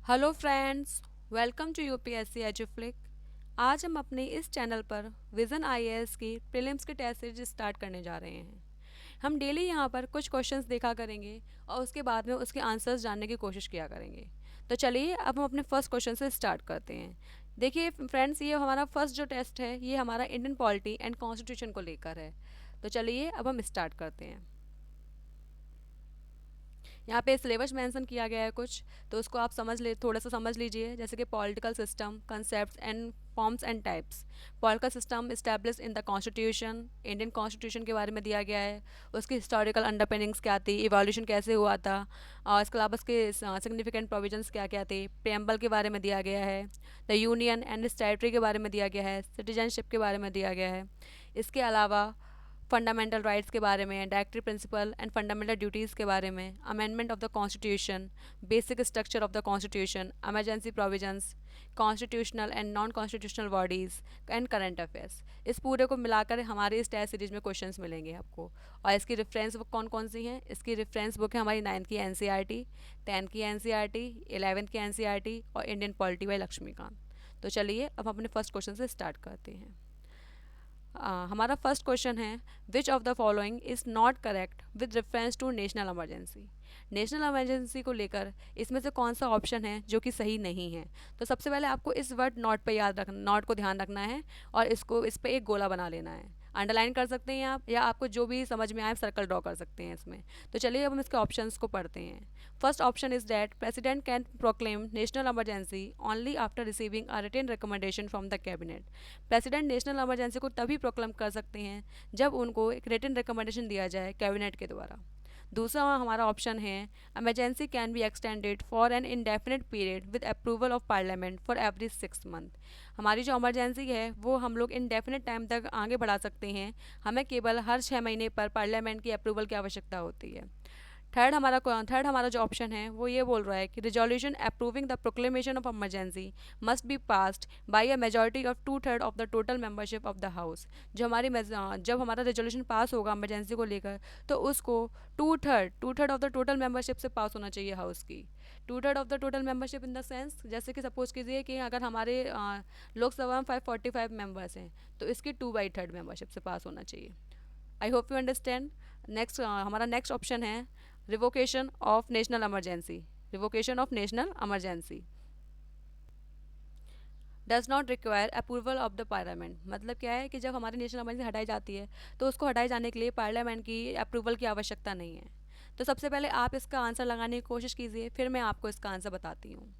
Hello friends, welcome to UPSC Eduflik. आज हम अपने इस चैनल पर विज़न आईएएस की प्रीलिम्स के टेस्ट सीरीज स्टार्ट करने जा रहे हैं। हम डेली यहाँ पर कुछ क्वेश्चंस देखा करेंगे और उसके बाद में उसके आंसर्स जानने की कोशिश किया करेंगे। तो चलिए अब हम अपने फर्स्ट क्वेश्चन से स्टार्ट करते हैं। देखिए फ्रेंड्स, ये हमारा फर्स्ट जो टेस्ट है ये हमारा इंडियन पॉलिटी एंड कॉन्स्टिट्यूशन को लेकर है। तो चलिए अब हम स्टार्ट करते हैं। यहाँ पे सिलेबस मेंशन किया गया है कुछ, तो उसको आप थोड़ा सा समझ लीजिए। जैसे कि political system concepts and forms and types. Political system establish in the constitution, Indian constitution के बारे में दिया गया है। उसकी हिस्टोरिकल अंडरपिनिंग्स क्या थी, इवोल्यूशन कैसे हुआ था, और इसके अलावा उसके सिग्निफिकेंट प्रोविजंस क्या क्या थे। प्रेम्बल के बारे में दिया गया है। The union and it's territory के बारे में दिया गया है। सिटीजनशिप के बारे में दिया गया है। इसके अलावा फंडामेंटल राइट्स के बारे में, directory principle and fundamental duties के बारे में, amendment of the constitution, basic structure of the constitution, emergency provisions, constitutional and non constitutional bodies and current affairs. इस पूरे को मिलाकर हमारे इस टेस्ट सीरीज में क्वेश्चंस मिलेंगे आपको। और इसकी रेफरेंस बुक कौन कौन सी हैं? इसकी रेफरेंस बुक है हमारी 9th की एनसीईआरटी, 10th की एनसीईआरटी, 11th की एनसीईआरटी और इंडियन पॉलिटी बाय लक्ष्मीकांत। तो चलिए अब अपने फर्स्ट क्वेश्चन से स्टार्ट करते हैं। हमारा फर्स्ट क्वेश्चन है, which of the following is not correct with reference to national emergency. National emergency को लेकर इसमें से कौन सा ऑप्शन है जो कि सही नहीं है? तो सबसे पहले आपको इस वर्ड नॉट पे याद रखना, नॉट को ध्यान रखना है और इस पे एक गोला बना लेना है। अंडरलाइन कर सकते हैं आप, या आपको जो भी समझ में आए सर्कल ड्रॉ कर सकते हैं इसमें। तो चलिए अब हम इसके ऑप्शंस को पढ़ते हैं। First option is that president can proclaim national emergency only after receiving a written recommendation from the cabinet. President national emergency को तभी प्रोक्लेम कर सकते हैं जब उनको एक रिटन रिकमेंडेशन दिया जाए कैबिनेट के द्वारा। दूसरा हमारा ऑप्शन है, emergency can be extended for an indefinite period with approval of parliament for every 6 month. हमारी जो इमरजेंसी है वो हम लोग इंडेफिनिट टाइम तक आगे बढ़ा सकते हैं। हमें केवल हर 6 महीने पर पार्लियामेंट की अप्रूवल की आवश्यकता होती है। थर्ड हमारा जो ऑप्शन है वो ये बोल रहा है कि resolution approving the proclamation of emergency must be passed by a majority of 2/3 of the total membership of the house. जब हमारा रेजोल्यूशन पास होगा इमरजेंसी को लेकर, तो उसको two third of the total membership से पास होना चाहिए हाउस की। 2/3 of the total membership in the sense, जैसे कि सपोज कीजिए कि अगर हमारे लोकसभा में 545 मेंबर्स हैं, तो इसकी 2/3 मेंबरशिप से पास होना चाहिए। I hope you understand. हमारा नेक्स्ट ऑप्शन है, revocation of national emergency. Revocation of national emergency does not require approval of the parliament. मतलब क्या है कि जब हमारी नेशनल इमरजेंसी हटाई जाती है तो उसको हटाए जाने के लिए पार्लियामेंट की अप्रूवल की आवश्यकता नहीं है। तो सबसे पहले आप इसका आंसर लगाने की कोशिश कीजिए, फिर मैं आपको इसका आंसर बताती हूँ।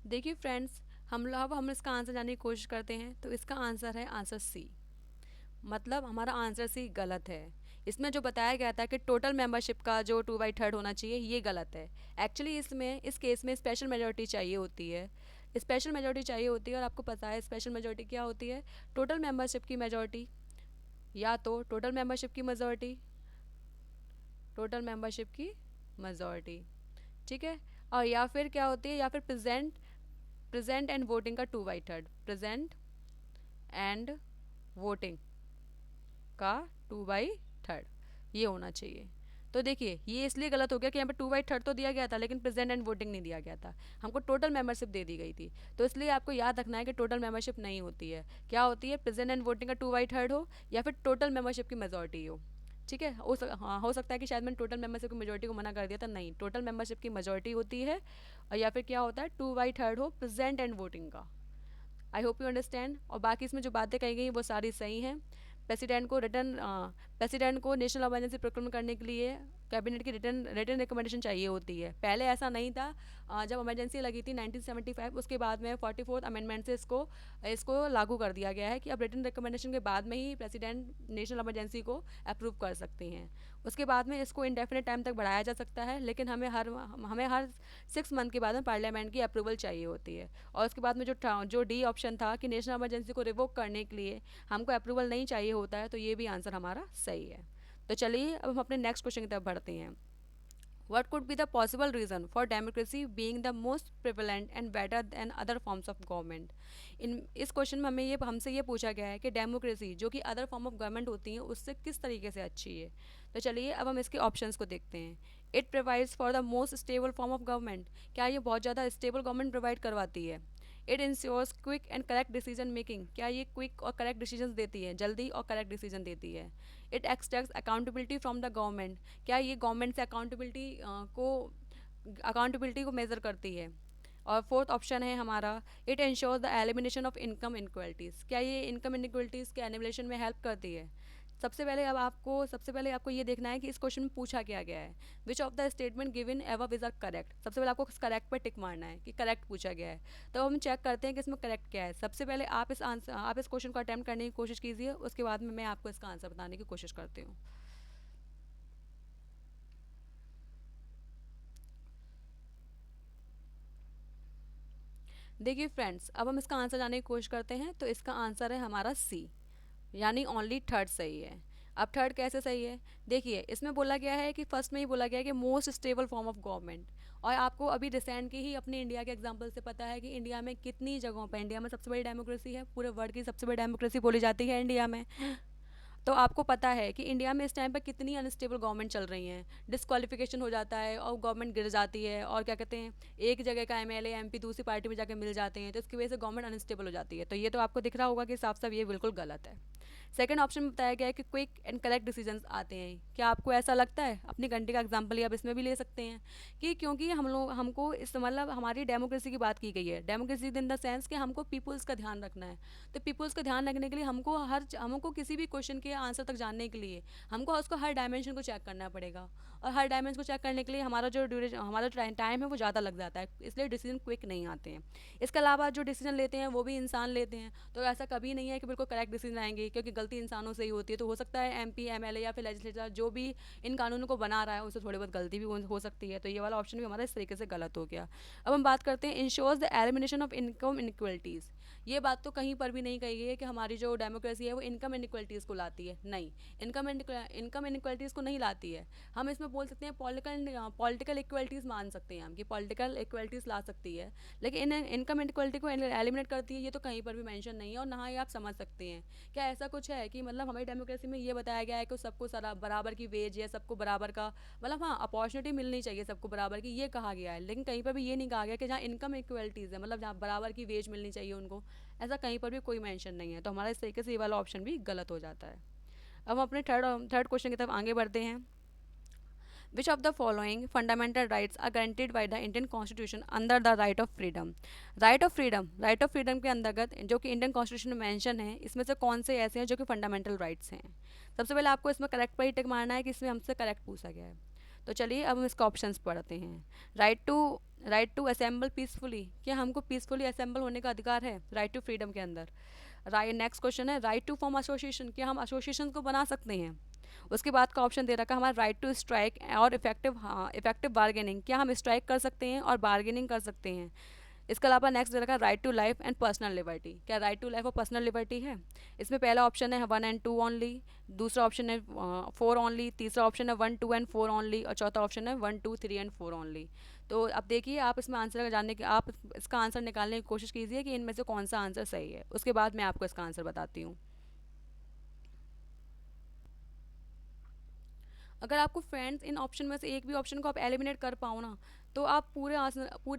देखिए फ्रेंड्स, हम इसका आंसर जानने की कोशिश करते हैं, तो इसका आंसर है आंसर सी। मतलब हमारा आंसर सी गलत है। इसमें जो बताया गया था कि टोटल मेंबरशिप का जो 2/3 होना चाहिए, ये गलत है। एक्चुअली इस केस में स्पेशल मेजोरिटी चाहिए होती है। स्पेशल मेजोरिटी चाहिए होती है, और आपको पता है स्पेशल मेजोरिटी क्या होती है? टोटल मेंबरशिप की मेजोरिटी, या तो टोटल मेंबरशिप की मेजोरिटी, टोटल मेंबरशिप की मेजोरिटी, ठीक है। और या फिर क्या होती है, या फिर प्रेजेंट एंड वोटिंग का 2/3, प्रेजेंट एंड वोटिंग का 2/3 ये होना चाहिए। तो देखिए ये इसलिए गलत हो गया कि यहाँ पे 2/3 तो दिया गया था, लेकिन प्रेजेंट एंड वोटिंग नहीं दिया गया था। हमको टोटल मेंबरशिप दे दी गई थी। तो इसलिए आपको याद रखना है कि टोटल मेंबरशिप नहीं होती है। क्या होती है? प्रेजेंट एंड वोटिंग का 2/3 हो, या फिर टोटल मेंबरशिप की मेजोरिटी हो। ठीक है, हाँ, हो सकता है कि शायद मैंने टोटल मेंबरशिप की मेजोरिटी को मना कर दिया था। नहीं, टोटल मेंबरशिप की मेजोरिटी होती है। और या फिर क्या होता है, 2/3 हो प्रेजेंट एंड वोटिंग का। I hope you understand. और बाकी इसमें जो बातें कही गई वो सारी सही हैं। प्रेसिडेंट को नेशनल इमरजेंसी प्रोक्लेम करने के लिए कैबिनेट की रिटन रिकमेंडेशन चाहिए होती है। पहले ऐसा नहीं था। जब इमरजेंसी लगी थी 1975, उसके बाद में 44th अमेंडमेंट से इसको इसको लागू कर दिया गया है कि अब रिटन रिकमेंडेशन के बाद में ही प्रेसिडेंट नेशनल इमरजेंसी को अप्रूव कर सकते हैं। उसके बाद में इसको इंडेफिनिट टाइम तक बढ़ाया जा सकता है, लेकिन हमें हर 6 मंथ के बाद में पार्लियामेंट की अप्रूवल चाहिए होती है। और उसके बाद में जो डी ऑप्शन था कि नेशनल इमरजेंसी को रिवोक करने के लिए हमको अप्रूवल नहीं चाहिए होता है, तो ये भी आंसर हमारा सही है। तो चलिए अब हम अपने नेक्स्ट क्वेश्चन की तरफ बढ़ते हैं। What could be the possible reason for democracy being the most prevalent and better than other forms of government? इन इस क्वेश्चन में हमें ये हमसे ये पूछा गया है कि डेमोक्रेसी जो कि अदर फॉर्म ऑफ गवर्नमेंट होती है उससे किस तरीके से अच्छी है। तो चलिए अब हम इसके ऑप्शंस को देखते हैं। It provides for the most stable form of government, क्या ये बहुत ज़्यादा स्टेबल गवर्नमेंट प्रोवाइड करवाती है। It ensures quick and correct decision making, क्या ये क्विक और करेक्ट डिसीजन देती है, जल्दी और करेक्ट डिसीजन देती है। It extracts accountability from the government, क्या ये गवर्नमेंट से अकाउंटेबिलिटी को मेज़र करती है। और फोर्थ ऑप्शन है हमारा, it ensures the elimination of income inequalities, क्या ये इनकम इनक्वलिटीज़ के एलिमिनेशन में हेल्प करती है। सबसे पहले आपको ये देखना है कि इस क्वेश्चन में पूछा क्या गया है। Which of the statement given ever is are correct, सबसे पहले आपको करेक्ट पर टिक मारना है कि करेक्ट पूछा गया है। तो हम चेक करते हैं कि इसमें करेक्ट क्या है। सबसे पहले आप इस क्वेश्चन को अटैम्प्ट करने की कोशिश कीजिए, उसके बाद में मैं आपको इसका आंसर बताने की कोशिश करती हूँ। देखिए फ्रेंड्स, अब हम इसका आंसर जानने की कोशिश करते हैं। तो इसका आंसर है हमारा सी, यानी ओनली थर्ड सही है। अब थर्ड कैसे सही है, देखिए इसमें बोला गया है कि फर्स्ट में ही बोला गया है कि most stable form of government. और आपको अभी रिसेंट की ही अपने इंडिया के एग्जांपल से पता है कि इंडिया में कितनी जगहों पर, इंडिया में सबसे बड़ी डेमोक्रेसी है, पूरे वर्ल्ड की सबसे बड़ी डेमोक्रेसी बोली जाती है इंडिया में। तो आपको पता है कि इंडिया में इस टाइम पर कितनी अनस्टेबल गवर्नमेंट चल रही हैं। डिस्क्वालिफिकेशन हो जाता है और गवर्नमेंट गिर जाती है, और क्या कहते हैं, एक जगह का एमएलए एमपी दूसरी पार्टी में जाकर मिल जाते हैं, तो इसकी वजह से गवर्नमेंट अनस्टेबल हो जाती है। तो ये तो आपको दिख रहा होगा कि साफ साफ ये बिल्कुल गलत है। सेकंड ऑप्शन में बताया गया है कि क्विक एंड करेक्ट डिसीजंस आते हैं। क्या आपको ऐसा लगता है, अपनी कंट्री का एग्जांपल ही आप इसमें भी ले सकते हैं कि क्योंकि हम लोग हमको इस मतलब हमारी डेमोक्रेसी की बात की गई है, डेमोक्रेसी इन द सेंस कि हमको पीपल्स का ध्यान रखना है। तो पीपल्स का ध्यान रखने के लिए हमको किसी भी क्वेश्चन के आंसर तक जानने के लिए हमको उसको हर डायमेंशन को चेक करना पड़ेगा। और हर डायमेंशन को चेक करने के लिए हमारा जो टाइम है वो ज़्यादा लग जाता है, इसलिए डिसीजन क्विक नहीं आते हैं। इसके अलावा जो डिसीजन लेते हैं वो भी इंसान लेते हैं, तो ऐसा कभी नहीं है कि बिल्कुल करेक्ट डिसीजन आएंगे, क्योंकि गलती इंसानों से ही होती है। तो हो सकता है एमपी एमएलए या फिर लेजिस्लेटर जो भी इन कानूनों को बना रहा है उससे थोड़ी बहुत गलती भी हो सकती है। तो ये वाला ऑप्शन भी हमारा इस तरीके से गलत हो गया। अब हम बात करते हैं ensures the elimination of income inequalities. ये बात तो कहीं पर भी नहीं कही गई है कि हमारी जो डेमोक्रेसी है वो इनकम इनक्वलिटीज़ को लाती है, नहीं। इनकम इनक्वलिटीज़ को नहीं लाती है। हम इसमें बोल सकते हैं पॉलिटिकल इक्वलिटीज़ मान सकते हैं हम कि पॉलिटिकल इक्वलिटीज़ ला सकती है, लेकिन इनकम इनक्वलिटी को एलिमिनेट करती है ये तो कहीं पर भी मेंशन नहीं है। और ना ही आप समझ सकते हैं क्या ऐसा कुछ है कि मतलब हमारी डेमोक्रेसी में ये बताया गया है कि सबको सारा बराबर की वेज है, सबको बराबर का मतलब हाँ अपॉर्चुनिटी मिलनी चाहिए सबको बराबर की, ये कहा गया है। लेकिन कहीं पर भी ये नहीं कहा गया कि जहाँ इनकम इक्वलिटीज़ है, मतलब जहाँ बराबर की वेज मिलनी चाहिए उनको, ऐसा कहीं पर भी कोई मेंशन नहीं है। तो हमारा इस तरीके से ये वाला ऑप्शन भी गलत हो जाता है। अब हम अपने थर्ड क्वेश्चन की तरफ आगे बढ़ते हैं। Which of the following fundamental rights are guaranteed by the Indian constitution under the right of freedom. Right of freedom के अंतर्गत जो कि इंडियन कॉन्स्टिट्यूशन में मेंशन है, इसमें से कौन से ऐसे हैं जो कि फंडामेंटल राइट्स हैं। सबसे पहले आपको इसमें करेक्ट पर ही टिक मारना है कि इसमें हमसे करेक्ट पूछा गया है। तो चलिए अब हम इसका ऑप्शंस पढ़ते हैं। राइट टू असेंबल पीसफुली, क्या हमको पीसफुली असेंबल होने का अधिकार है राइट टू फ्रीडम के अंदर। नेक्स्ट क्वेश्चन है राइट टू फॉर्म एसोसिएशन, क्या हम एसोसिएशन को बना सकते हैं। उसके बाद का ऑप्शन दे रखा है हमारा राइट टू स्ट्राइक और इफेक्टिव बार्गेनिंग, क्या हम स्ट्राइक कर सकते हैं और बार्गेनिंग कर सकते हैं। इसके अलावा नेक्स्ट दे रखा है right to life and personal liberty, क्या राइट टू लाइफ और पर्सनल लिबर्टी है। इसमें पहला ऑप्शन है 1 and 2 ओनली, दूसरा ऑप्शन है 4 ओनली, तीसरा ऑप्शन है 1 2 and 4 ओनली, और चौथा ऑप्शन है 1 2 3 and 4 ओनली। तो अब देखिए आप इसमें आंसर जानने के आप इसका आंसर निकालने की कोशिश कीजिए कि इनमें से कौन सा आंसर सही है। उसके बाद मैं आपको इसका आंसर बताती हूँ। अगर आपको फ्रेंड्स इन ऑप्शन में से एक भी ऑप्शन को आप एलिमिनेट कर पाओ ना, तो आप पूरे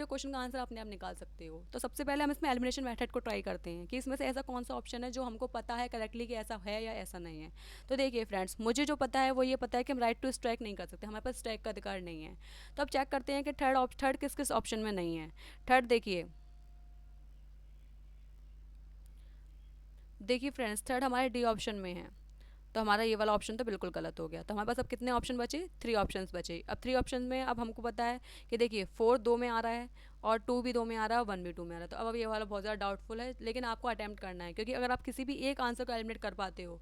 क्वेश्चन का आंसर अपने आप निकाल सकते हो। तो सबसे पहले हम इसमें एलिमिनेशन मेथड को ट्राई करते हैं कि इसमें से ऐसा कौन सा ऑप्शन है जो हमको पता है करेक्टली कि ऐसा है या ऐसा नहीं है। तो देखिए फ्रेंड्स, मुझे जो पता है वो ये पता है कि हम राइट टू स्ट्राइक नहीं कर सकते, हमारे पास स्ट्राइक का अधिकार नहीं है। तो अब चेक करते हैं कि थर्ड किस किस ऑप्शन में नहीं है। थर्ड देखिए फ्रेंड्स, थर्ड हमारे डी ऑप्शन में है। तो हमारा ये वाला ऑप्शन तो बिल्कुल गलत हो गया। तो हमारे पास अब कितने ऑप्शन बचे, 3 ऑप्शंस बचे। अब 3 ऑप्शन में अब हमको पता है कि देखिए 4 2 में आ रहा है, और 2 भी 2 में आ रहा है, और 1 भी 2 में आ रहा है। तो अब ये वाला बहुत ज़्यादा डाउटफुल है, लेकिन आपको अटैम्प्ट करना है, क्योंकि अगर आप किसी भी एक आंसर को एलिमिनेट कर पाते हो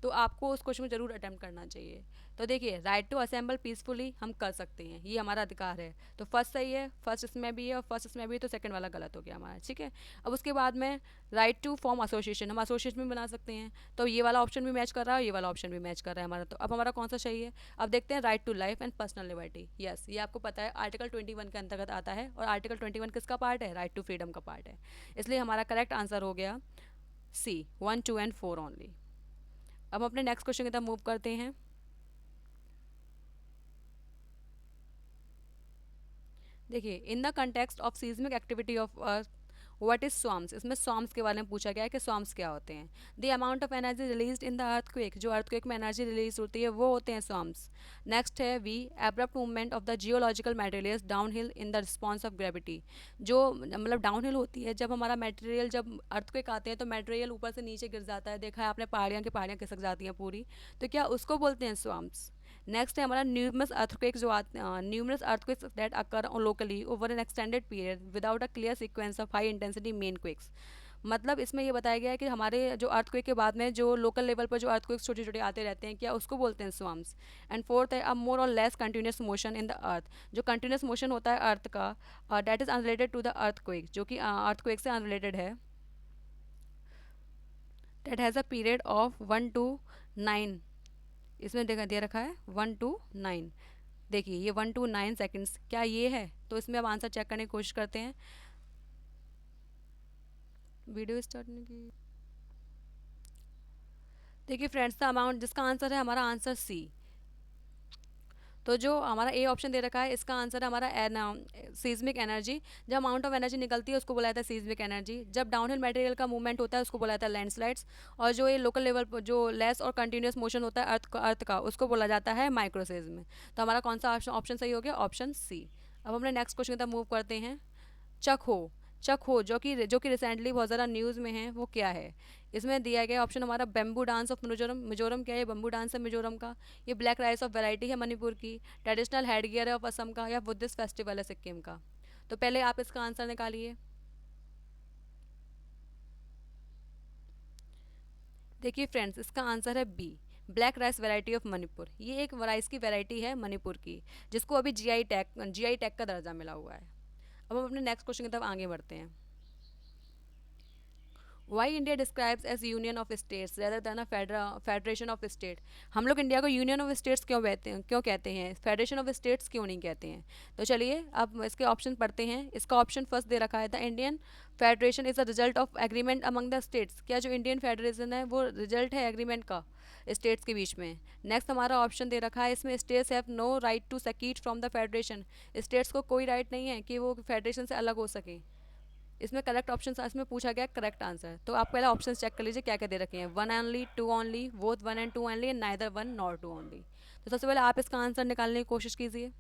तो आपको उस क्वेश्चन को जरूर अटेम्प्ट करना चाहिए। तो देखिए, राइट टू असेंबल पीसफुली हम कर सकते हैं, ये हमारा अधिकार है। तो फर्स्ट सही है, फर्स्ट इसमें भी है और फर्स्ट इसमें भी है, तो सेकंड वाला गलत हो गया हमारा, ठीक है। अब उसके बाद में राइट टू फॉर्म एसोसिएशन, हम एसोसिएशन भी बना सकते हैं। तो ये वाला ऑप्शन भी मैच कर रहा है, ये वाला ऑप्शन भी मैच कर रहा है हमारा। तो अब हमारा कौन सा सही है? अब देखते हैं, right to life and personal liberty. Yes, ये आपको पता है आर्टिकल 21 के अंतर्गत आता है, और आर्टिकल 21 किसका पार्ट है? राइट टू फ्रीडम का पार्ट है। इसलिए हमारा करेक्ट आंसर हो गया सी, 1, 2 एंड 4 ओनली। अब हम अपने नेक्स्ट क्वेश्चन की तरफ मूव करते हैं। देखिए, in the context of seismic activity of earth, what is swarms, इसमें स्वाम्स के बारे में पूछा गया है कि स्वाम्स क्या होते हैं। The amount of energy release in the earthquake, जो अर्थक्वेक में एनर्जी रिलीज होती है वो होते हैं स्वाम्स। नेक्स्ट है V, abrupt movement of the geological materials downhill in the response of gravity, जो मतलब डाउन हिल होती है जब हमारा मटेरियल, जब अर्थक्वेक आते हैं तो मटेरियल ऊपर से नीचे गिर जाता है, देखा है आपने पहाड़ियाँ की पहाड़ियाँ खिसक जाती हैं पूरी, तो क्या उसको बोलते हैं स्वाम्स। नेक्स्ट है हमारा न्यूमरस अर्थक्वेक्स, जो numerous earthquakes that occur locally over N extended period without a clear sequence of high intensity main quakes. मतलब इसमें ये बताया गया है कि हमारे जो अर्थक्वेक के बाद में जो लोकल लेवल पर जो अर्थक्वेक्स छोटे छोटे आते रहते हैं, क्या उसको बोलते हैं स्वाम्स। एंड फोर्थ है अ मोर और less continuous motion in the earth, जो कंटिन्यूस मोशन होता है अर्थ का, that is unrelated to the earthquake, जो कि अर्थक्वेक से अनरिलेटेड है, that has a period of 1 to 9। इसमें देखा दे रखा है 1 to 9। देखिए ये 1 to 9 सेकेंड्स, क्या ये है? तो इसमें अब आंसर चेक करने की कोशिश करते हैं। वीडियो स्टार्ट नहीं की। देखिए फ्रेंड्स, द अमाउंट, जिसका आंसर है हमारा आंसर सी। तो जो हमारा ए ऑप्शन दे रखा है, इसका आंसर है हमारा सीज्मिक एनर्जी। जब अमाउंट ऑफ एनर्जी निकलती है उसको बोला जाता है सीज्मिक एनर्जी। जब डाउनहिल मटेरियल का मूवमेंट होता है उसको बोला जाता है लैंडस्लाइड्स। और जो ये लोकल लेवल पर जो लेस और कंटिन्यूस मोशन होता है अर्थ का उसको बोला जाता है माइक्रोसीज्म। तो हमारा कौन सा ऑप्शन सही हो गया? Option C. अब हमने नेक्स्ट क्वेश्चन की तरफ मूव करते हैं। चक हो, चक हो जो कि रिसेंटली बहुत ज़्यादा न्यूज़ में है, वो क्या है? इसमें दिया गया ऑप्शन हमारा bamboo dance of Mizoram. Mizoram क्या है? बेम्बू डांस है मिजोरम का। ये ब्लैक राइस ऑफ वैरायटी है मणिपुर की। ट्रेडिशनल हेड गियर है ऑफ असम का, या बुद्धिस्ट फेस्टिवल है सिक्किम का। तो पहले आप इसका आंसर निकालिए। देखिए फ्रेंड्स, इसका आंसर है B, black rice variety of Manipur. ये एक राइस की वैरायटी है मणिपुर की, जिसको अभी जीआई टैग का दर्जा मिला हुआ है। अब हम अपने नेक्स्ट क्वेश्चन की तरफ आगे बढ़ते हैं। Why India describes as union of states rather than a federation of state. हम लोग इंडिया को यूनियन ऑफ स्टेट्स क्यों कहते हैं, फेडरेशन ऑफ स्टेट्स क्यों नहीं कहते हैं? तो चलिए अब इसके ऑप्शन पढ़ते हैं। इसका ऑप्शन फर्स्ट दे रखा है, the Indian federation is a result of agreement among the states. क्या जो इंडियन फेडरेशन है वो रिजल्ट है एग्रीमेंट का स्टेट्स के बीच में। नेक्स्ट हमारा ऑप्शन दे रखा है, इसमें states have no right to secede from the federation. States को कोई राइट नहीं है कि वो फेडरेशन से अलग हो सके। इसमें करेक्ट ऑप्शन इसमें पूछा गया करेक्ट आंसर। तो आप पहले ऑप्शन चेक कर लीजिए क्या क्या दे रखे हैं। 1 only, 2 only, both 1 and 2 only, and neither 1 nor 2 only. तो सबसे पहले आप इसका आंसर निकालने की कोशिश कीजिए।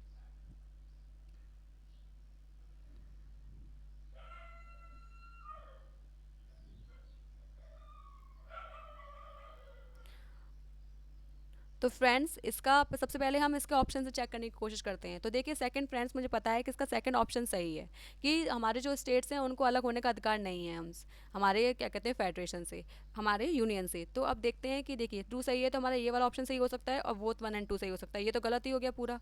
तो फ्रेंड्स, इसका सबसे पहले हम इसके ऑप्शन से चेक करने की कोशिश करते हैं। तो देखिए सेकंड, फ्रेंड्स मुझे पता है कि इसका सेकंड ऑप्शन सही है, कि हमारे जो स्टेट्स हैं उनको अलग होने का अधिकार नहीं है हम हमारे क्या कहते हैं फेडरेशन से, हमारे यूनियन से। तो अब देखते हैं कि देखिए 2 सही है तो हमारा ये वाला ऑप्शन सही हो सकता है, और बोथ 1 and 2 सही हो सकता है। ये तो गलत ही हो गया पूरा।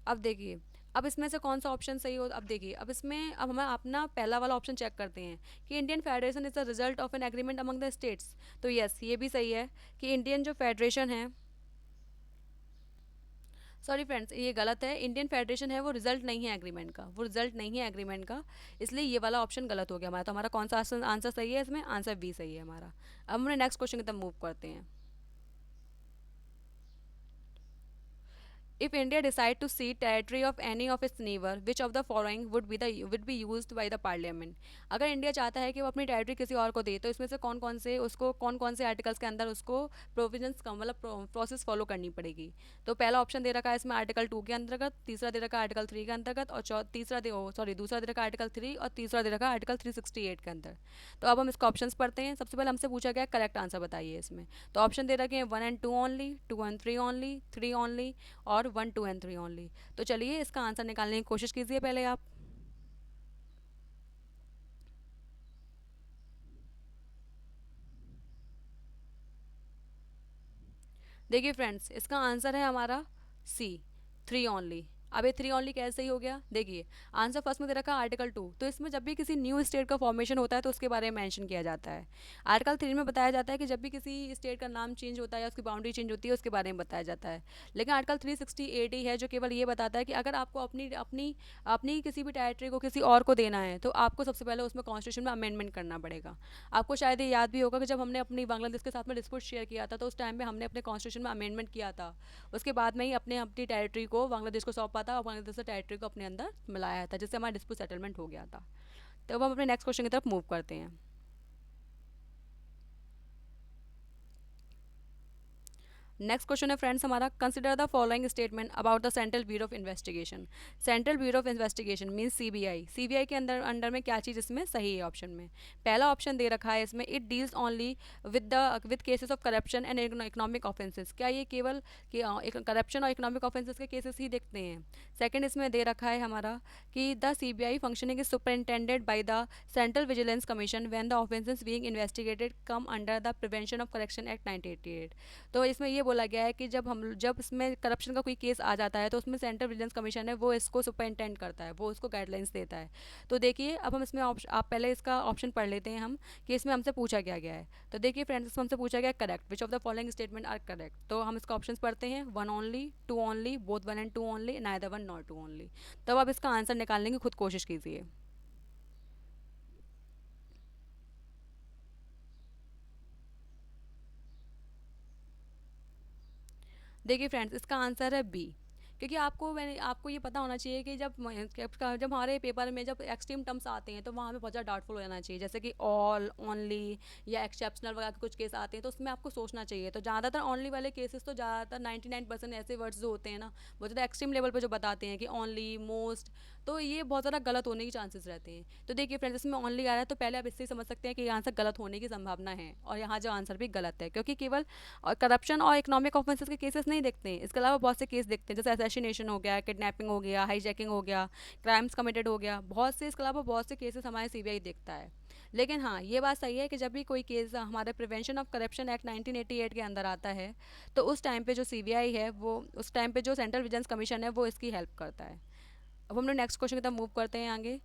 अब देखिए, अब इसमें से कौन सा ऑप्शन सही हो? अब देखिए, अब इसमें अब हम अपना पहला वाला ऑप्शन चेक करते हैं कि Indian federation is the result of an agreement among the states. तो यस, ये भी सही है कि इंडियन जो फेडरेशन है, सॉरी फ्रेंड्स ये गलत है, इंडियन फेडरेशन है वो रिजल्ट नहीं है एग्रीमेंट का, वो रिजल्ट नहीं है एग्रीमेंट का। इसलिए ये वाला ऑप्शन गलत हो गया हमारा। तो हमारा कौन सा आंसर सही है? इसमें आंसर बी सही है हमारा। अब हमने नेक्स्ट क्वेश्चन की तरफ मूव करते हैं। If India decide to cede territory of any of its neighbor, which of the following would be used by the parliament? अगर इंडिया चाहता है कि वो अपनी टेरिटरी किसी और को दे, तो इसमें से कौन कौन से आर्टिकल्स के अंदर उसको प्रोविजंस का मतलब प्रोसेस फॉलो करनी पड़ेगी। तो पहला ऑप्शन दे रखा है इसमें आर्टिकल 2 के अंतर्गत, तीसरा दे रखा है आर्टिकल 3 के अंतर्गत, और दूसरा दे रखा है आर्टिकल 3, और तीसरा दे रखा है आर्टिकल 368 के अंदर। तो अब हम इसका ऑप्शन पढ़ते हैं। सबसे पहले हमसे पूछा गया करेक्ट आंसर बताइए इसमें। तो ऑप्शन दे रखे हैं 1 and 2 only, 2 and 3 only, 3 only, और 1, 2 and 3 ओनली। तो चलिए इसका आंसर निकालने की कोशिश कीजिए पहले आप। देखिए फ्रेंड्स, इसका आंसर है हमारा सी, थ्री ओनली। अब ये थ्री ओनली कैसे ही हो गया, देखिए आंसर फर्स्ट में दे रखा है आर्टिकल टू, तो इसमें जब भी किसी न्यू स्टेट का फॉर्मेशन होता है तो उसके बारे में मेंशन किया जाता है। आर्टिकल थ्री में बताया जाता है कि जब भी किसी स्टेट का नाम चेंज होता है या उसकी बाउंड्री चेंज होती है उसके बारे में बताया जाता है। लेकिन आर्टिकल 368 ही है जो केवल ये बताता है कि अगर आपको अपनी अपनी अपनी किसी भी टेरिटरी को किसी और को देना है तो आपको सबसे पहले उसमें कॉन्स्टिट्यूशन में अमेंडमेंट करना पड़ेगा। आपको शायद ये याद भी होगा कि जब हमने अपनी बांग्लादेश के साथ में डिस्प्यूट शेयर किया था तो उस टाइम में हमने अपने कॉन्स्टिट्यूशन में अमेंडमेंट किया था। उसके बाद में ही अपने अपनी टेरिटरी को बांग्लादेश को सौंपा था और बांग्लादेश से टेरिटरी को अपने अंदर मिलाया था, जिससे हमारा डिस्प्यूट सेटलमेंट हो गया था। तो अब हम अपने नेक्स्ट क्वेश्चन की तरफ मूव करते हैं। नेक्स्ट क्वेश्चन है फ्रेंड्स हमारा, consider the following statement about the central bureau of investigation. Central bureau of investigation mean CBI, CBI के अंदर अंडर में क्या चीज़ इसमें सही है ऑप्शन में। पहला ऑप्शन दे रखा है इसमें, it deals only with cases of corruption and economic offences, क्या ये केवल करप्शन और इकोनॉमिक ऑफेंसेस के केसेस ही देखते हैं। सेकंड इसमें दे रखा है हमारा कि the CBI functioning is superintended by the central vigilance commission when the offences being investigated come under the prevention of correction act 1988। तो इसमें ये बोला गया है कि जब इसमें करप्शन का कोई केस आ जाता है तो उसमें सेंट्रल विजिलेंस कमीशन है वो इसको सुपरिंटेंड करता है, वो उसको गाइडलाइंस देता है। तो देखिए अब हम इसमें आप पहले इसका ऑप्शन पढ़ लेते हैं हम कि इसमें हमसे पूछा क्या गया है। तो देखिए फ्रेंड्स, इसमें हमसे पूछा गया correct, which of the following statement are correct. तो हम इसका ऑप्शन पढ़ते हैं, one only, two only, both one and two only, neither one not two only. तब आप इसका आंसर निकालने की खुद कोशिश कीजिए। देखिए फ्रेंड्स, इसका आंसर है बी। क्योंकि आपको ये पता होना चाहिए कि जब हमारे पेपर में जब एक्सट्रीम टर्म्स आते हैं तो वहाँ हमें बहुत ज़्यादा डाउटफुल हो जाना चाहिए, जैसे कि ऑल, ओनली या एक्सेप्शनल वगैरह के कुछ केस आते हैं तो उसमें आपको सोचना चाहिए। तो ज़्यादातर ओनली वाले केसेस तो ज़्यादातर 99% ऐसे वर्ड्स जो होते हैं ना वो ज़्यादा एक्सट्रीम लेवल पर जो बताते हैं कि ओनली, मोस्ट, तो ये बहुत ज़्यादा गलत होने के चांसेस रहते हैं। तो देखिए फ्रेंड्स, इसमें ओनली आ रहा है तो पहले आप इससे ही समझ सकते हैं कि ये आंसर गलत होने की संभावना है, और यहाँ जो आंसर भी गलत है, क्योंकि केवल और करप्शन और इकोनॉमिक ऑफेंसेस के केसेस नहीं देखते हैं, इसके अलावा बहुत से केस देखते हैं, जैसे असैसिनेशन हो गया, किडनैपिंग हो गया, हाईजैकिंग हो गया, क्राइम्स कमिटेड हो गया, बहुत से, इसके अलावा बहुत से केसेस हमारे सीबीआई देखता है। लेकिन हाँ, ये बात सही है कि जब भी कोई केस हमारे प्रिवेंशन ऑफ करप्शन एक्ट 1988 के अंदर आता है तो उस टाइम पे जो सीबीआई है वो, उस टाइम पे जो सेंट्रल विजिलेंस कमीशन है वो इसकी हेल्प करता है। अब हम लोग नेक्स्ट क्वेश्चन की तरफ मूव करते हैं आगे।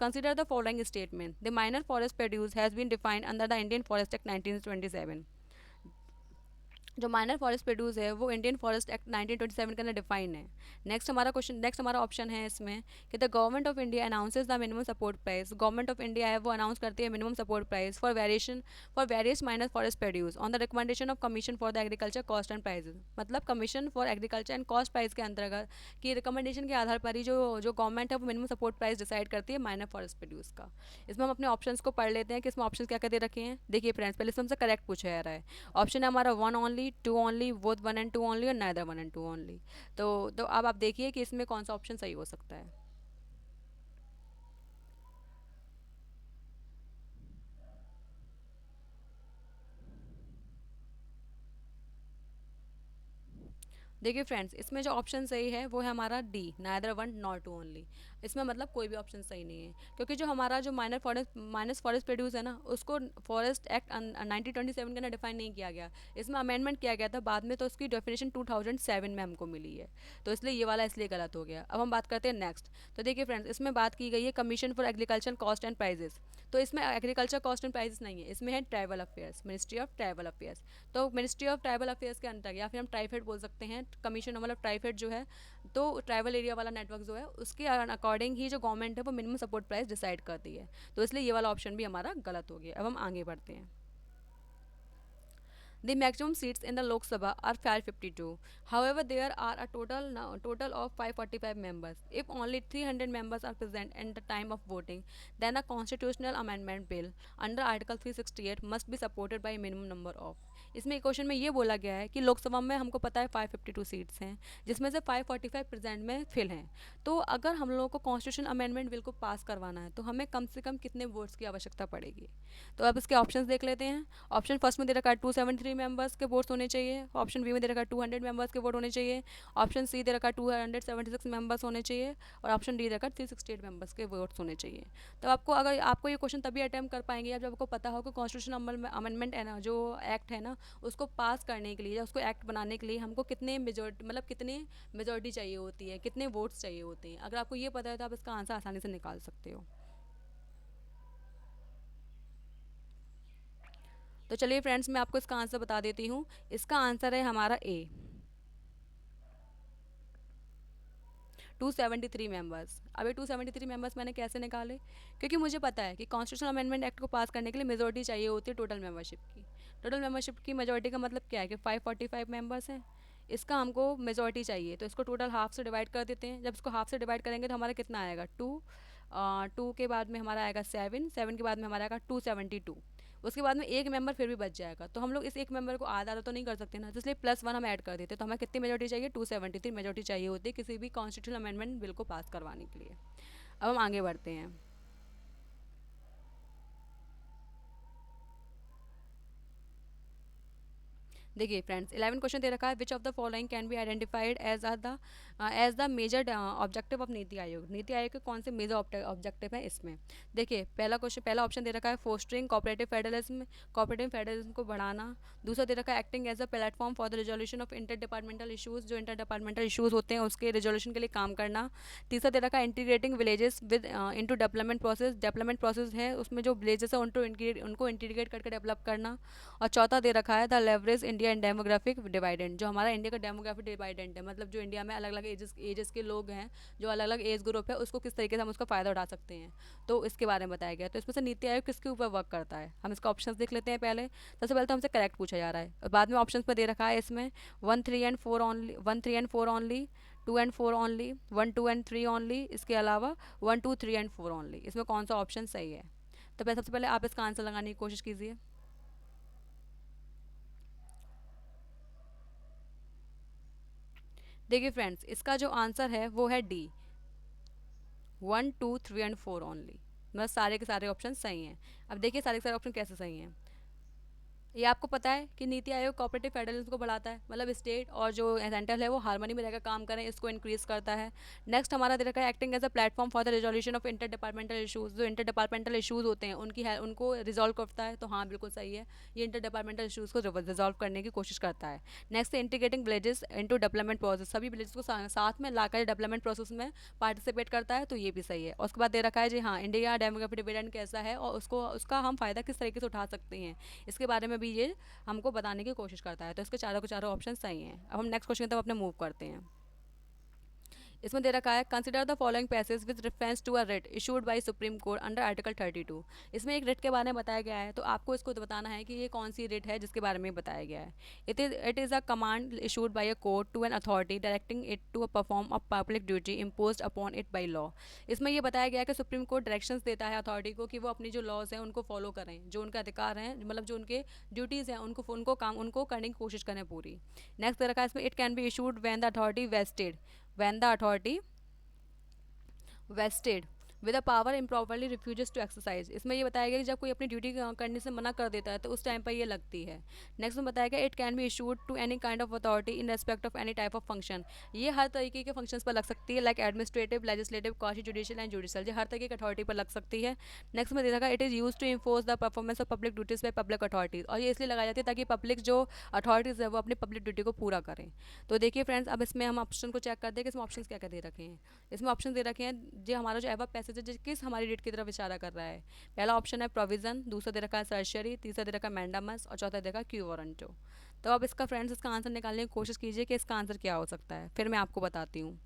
Consider the following statement, the minor forest produce has been defined under the Indian forest act 1927। जो माइनर फॉरेस्ट प्रोड्यूस है वो इंडियन फॉरेस्ट एक्ट 1927 के अंदर डिफाइन है। नेक्स्ट हमारा ऑप्शन है इसमें कि the government of India announces the minimum support price. Government of India है वो अनाउंस करती है minimum support price for various minor forest produce on the recommendation of commission for the agriculture cost and prices. मतलब commission for agriculture and cost price के अंतर्गत की recommendation के आधार पर ही जो गवर्नमेंट है वो मिनिमम सपोर्ट प्राइस डिसाइड करती है माइनर फॉरेस्ट प्रोड्यूस का। इसमें हम अपने ऑप्शंस को पढ़ लेते हैं कि इसमें ऑप्शन क्या क्या दे रखे हैं। देखिए फ्रेंड्स, पहले इसमें हमसे करेक्ट पूछा जा रहा है। ऑप्शन है हमारा one only, two only, both one and two only और neither one and two only. तो अब आप देखिए कि इसमें कौन सा ऑप्शन सही हो सकता है। देखिए फ्रेंड्स, इसमें जो ऑप्शन सही है वो है हमारा D, neither one not two only. इसमें मतलब कोई भी ऑप्शन सही नहीं है, क्योंकि जो हमारा जो माइनस फॉरेस्ट प्रोड्यूस है ना उसको फॉरेस्ट एक्ट 1927 के अंदर डिफाइन नहीं किया गया, इसमें अमेंडमेंट किया गया था बाद में, तो उसकी डेफिनेशन 2007 में हमको मिली है। तो इसलिए ये वाला इसलिए गलत हो गया। अब हम बात करते हैं नेक्स्ट। तो देखिए फ्रेंड्स, इसमें बात की गई है commission for agriculture cost and prices. तो इसमें एग्रीकल्चर कॉस्ट एंड प्राइजेस नहीं है, इसमें है tribal affairs, ministry of tribal affairs. तो मिनिस्ट्री ऑफ ट्राइबल अफेयर्स के अंदर, या फिर हम ट्राइफेड बोल सकते हैं, कमीशन मतलब ट्राइफेड जो है, तो ट्राइबल एरिया वाला नेटवर्क जो है उसके अकॉर्डिंग ही जो गवर्नमेंट है वो मिनिमम सपोर्ट प्राइस डिसाइड करती है। तो इसलिए ये वाला ऑप्शन भी हमारा गलत हो गया। अब हम आगे बढ़ते हैं। The maximum seats in the Lok Sabha are 552. However, there are a total of 545 members. If only 300 members are present at the time of voting, then a constitutional amendment bill under Article 368 must be supported by a minimum number of. इसमें question में ये बोला गया है कि लोकसभा में हमको पता है 552 सीट्स हैं, जिसमें से 545 प्रेजेंट में फिल हैं। तो अगर हम लोगों को कॉन्स्टिट्यूशन अमेंडमेंट बिल को पास करवाना है तो हमें कम से कम कितने वोट्स की आवश्यकता पड़ेगी। तो अब इसके ऑप्शंस देख लेते हैं। ऑप्शन फर्स्ट में दे रखा है 273 मेंबर्स के वोट्स होने चाहिए। ऑप्शन बी में दे रखा है 200 मेंबर्स के वोट होने चाहिए। ऑप्शन सी दे रखा है 276 मेंबर्स होने चाहिए। और ऑप्शन डी दे रखा है 368 मेंबर्स के वोट्स होने चाहिए। तो आपको, अगर आपको ये क्वेश्चन तभी अटेम्प्ट कर पाएंगे जब आपको पता हो कि कॉन्स्टिट्यूशन अमेंडमेंट है ना, जो एक्ट है ना, उसको पास करने के लिए या उसको एक्ट बनाने के लिए हमको कितने मेजोरिटी, मतलब कितने मेजोरिटी चाहिए होती है, कितने वोट्स चाहिए होते हैं। अगर आपको ये पता है तो आप इसका आंसर आसानी से निकाल सकते हो। तो चलिए फ्रेंड्स, मैं आपको इसका आंसर बता देती हूँ। इसका आंसर है हमारा ए, 273 मेंबर्स। अब ये 273 मेंबर्स मैंने कैसे निकाले? क्योंकि मुझे पता है कि कॉन्स्टिट्यूशन अमेंडमेंट एक्ट को पास करने के लिए मेजोरिटी चाहिए होती है टोटल मेंबरशिप की। टोटल मेंबरशिप की मेजोरिटी का मतलब क्या है कि 545 मेंबर्स हैं। इसका हमको मेजोरिटी चाहिए, तो इसको टोटल हाफ से डिवाइड कर देते हैं। जब इसको हाफ से डिवाइड करेंगे तो हमारा कितना आएगा? 2। 2 के बाद में हमारा आएगा 7, 7 के बाद में हमारा आएगा 272। उसके बाद में एक मेंबर फिर भी बच जाएगा, तो हम लोग इस एक मेंबर को आधा आधा तो नहीं कर सकते ना, तो इसलिए +1 हम ऐड कर देते, तो हमें कितनी मेजोरिटी चाहिए? 273 मेजोरिटी चाहिए होती है किसी भी कॉन्स्टिट्यूशन अमेंडमेंट बिल को पास करवाने के लिए। अब हम आगे बढ़ते हैं। देखिए फ्रेंड्स, 11 क्वेश्चन दे रखा है, which of the following can be identified as the major objective of NITI Aayog. NITI Aayog के कौन से मेजर ऑब्जेक्टिव है इसमें? देखिए, पहला क्वेश्चन, पहला ऑप्शन दे रखा है fostering cooperative federalism, cooperative federalism को बढ़ाना। दूसरा दे रखा है acting as a platform for the resolution of inter departmental issues, जो इंटर डिपार्टमेंटल इशूज़ होते हैं उसके रिजोल्यूशन के लिए काम करना। तीसरा दे रखा है integrating villages with into development process, development process है उसमें जो विलेजेस है उनको इंटीग्रेट करके डेवलप करना। और चौथा दे रखा है the leverage India and demographic डिवाइडेंट, जो हमारा इंडिया का डेमोग्राफिक डिवाइडेंट है, मतलब जो इंडिया में अलग अलग एजेस के लोग हैं, जो अलग अलग एज ग्रुप है, उसको किस तरीके से हम उसका फ़ायदा उठा सकते हैं, तो इसके बारे में बताया गया। तो इसमें से नीति आयोग किसके ऊपर वर्क करता है, हम इसका ऑप्शन देख लेते हैं पहले। सबसे पहले तो हमसे करेक्ट पूछा जा रहा है, और बाद में ऑप्शन में दे रखा है इसमें 1 3 and 4 only, 1 3 and 4 only, 2 and 4 only, 1 2 and 3 only, इसके अलावा 1 2 3 एंड 4 ओनली। इसमें कौन सा ऑप्शन सही है? तो पहले, सबसे पहले आप इसका आंसर लगाने की कोशिश कीजिए। देखिए फ्रेंड्स, इसका जो आंसर है वो है डी, 1 2 3 एंड 4 ओनली। मतलब सारे के सारे ऑप्शन सही हैं। अब देखिए सारे के सारे ऑप्शन कैसे सही हैं। ये आपको पता है कि नीति आयोग कोऑपरेटिव फेडरलिज्म को बढ़ाता है, मतलब स्टेट और जो सेंट्रल है वो हार्मनी में रहकर काम करें, इसको इंक्रीज करता है। नेक्स्ट हमारा दे रखा है acting as a platform for the resolution of inter departmental issues, जो इंटर डिपार्टमेंटल इशूज़ होते हैं उनको रिजॉल्व करता है, तो हाँ बिल्कुल सही है, ये इंटर डिपार्टमेंटल इशूज़ को रिजॉल्व करने की कोशिश करता है। नेक्स्ट है integrating villages into development process, सभी विलेजेस को साथ में लाकर डेवलपमेंट प्रोसेस में पार्टिसिपेट करता है, तो ये भी सही है। और उसके बाद दे रखा है जी हाँ, इंडिया डेमोग्राफिक डिविडेंड कैसा है और उसका हम फ़ायदा किस तरीके से उठा सकते हैं, इसके बारे में भी ये हमको बताने की कोशिश करता है। तो इसके चारों के चारों ऑप्शन सही हैं। अब हम नेक्स्ट क्वेश्चन की तरफ अपने मूव करते हैं। इसमें दे रखा है consider the following passage with reference to a writ issued by supreme court under article 32। इसमें एक रिट के बारे में बताया गया है, तो आपको इसको बताना है कि ये कौन सी रिट है जिसके बारे में बताया गया है। It is a command issued by a court to an authority directing it to perform a public duty imposed upon it by law. इसमें ये बताया गया है कि सुप्रीम कोर्ट डायरेक्शंस देता है अथॉरिटी को कि वो अपनी जो लॉज हैं उनको फॉलो करें, जो उनका अधिकार हैं, मतलब जो उनके ड्यूटीज़ हैं उनको करने की कोशिश करें पूरी। नेक्स्ट दे रखा है इसमें, it can be issued when the authority vested with a power improperly refuses to exercise. इसमें ये बताया गया कि जब कोई अपनी ड्यूटी करने से मना कर देता है तो उस टाइम पर ये लगती है। नेक्स्ट में बताया गया it can be issued to any kind of authority in respect of any type of function. ये हर तरीके के फंक्शंस पर लग सकती है, like administrative, legislative, quasi judicial and judicial, ये हर तरीके की अथॉरिटी पर लग सकती है। नेक्स्ट में देखा it is use to enforce the performance of public duties by public authorities, और ये इसलिए लगाई जाती है ताकि पब्लिक जो अथॉरिटीज़ है वो अपनी पब्लिक ड्यूटी को पूरा करें। तो देखिए फ्रेंड्स, अब इसमें हम ऑप्शन को चेक करते हैं कि इसमें ऑप्शन क्या क्या दे रखे हैं। इसमें ऑप्शन दे रखे हैं जो हमारा जो एबव पैसेज है किस हमारी डेट की तरफ इशारा कर रहा है। पहला ऑप्शन है प्रोविजन, दूसरा दे रखा है सर्शरी, तीसरा दे रखा है मैंडामस और चौथा दे रखा है क्यू वारंटो। तो अब इसका फ्रेंड्स इसका आंसर निकालने की कोशिश कीजिए कि इसका आंसर क्या हो सकता है, फिर मैं आपको बताती हूँ।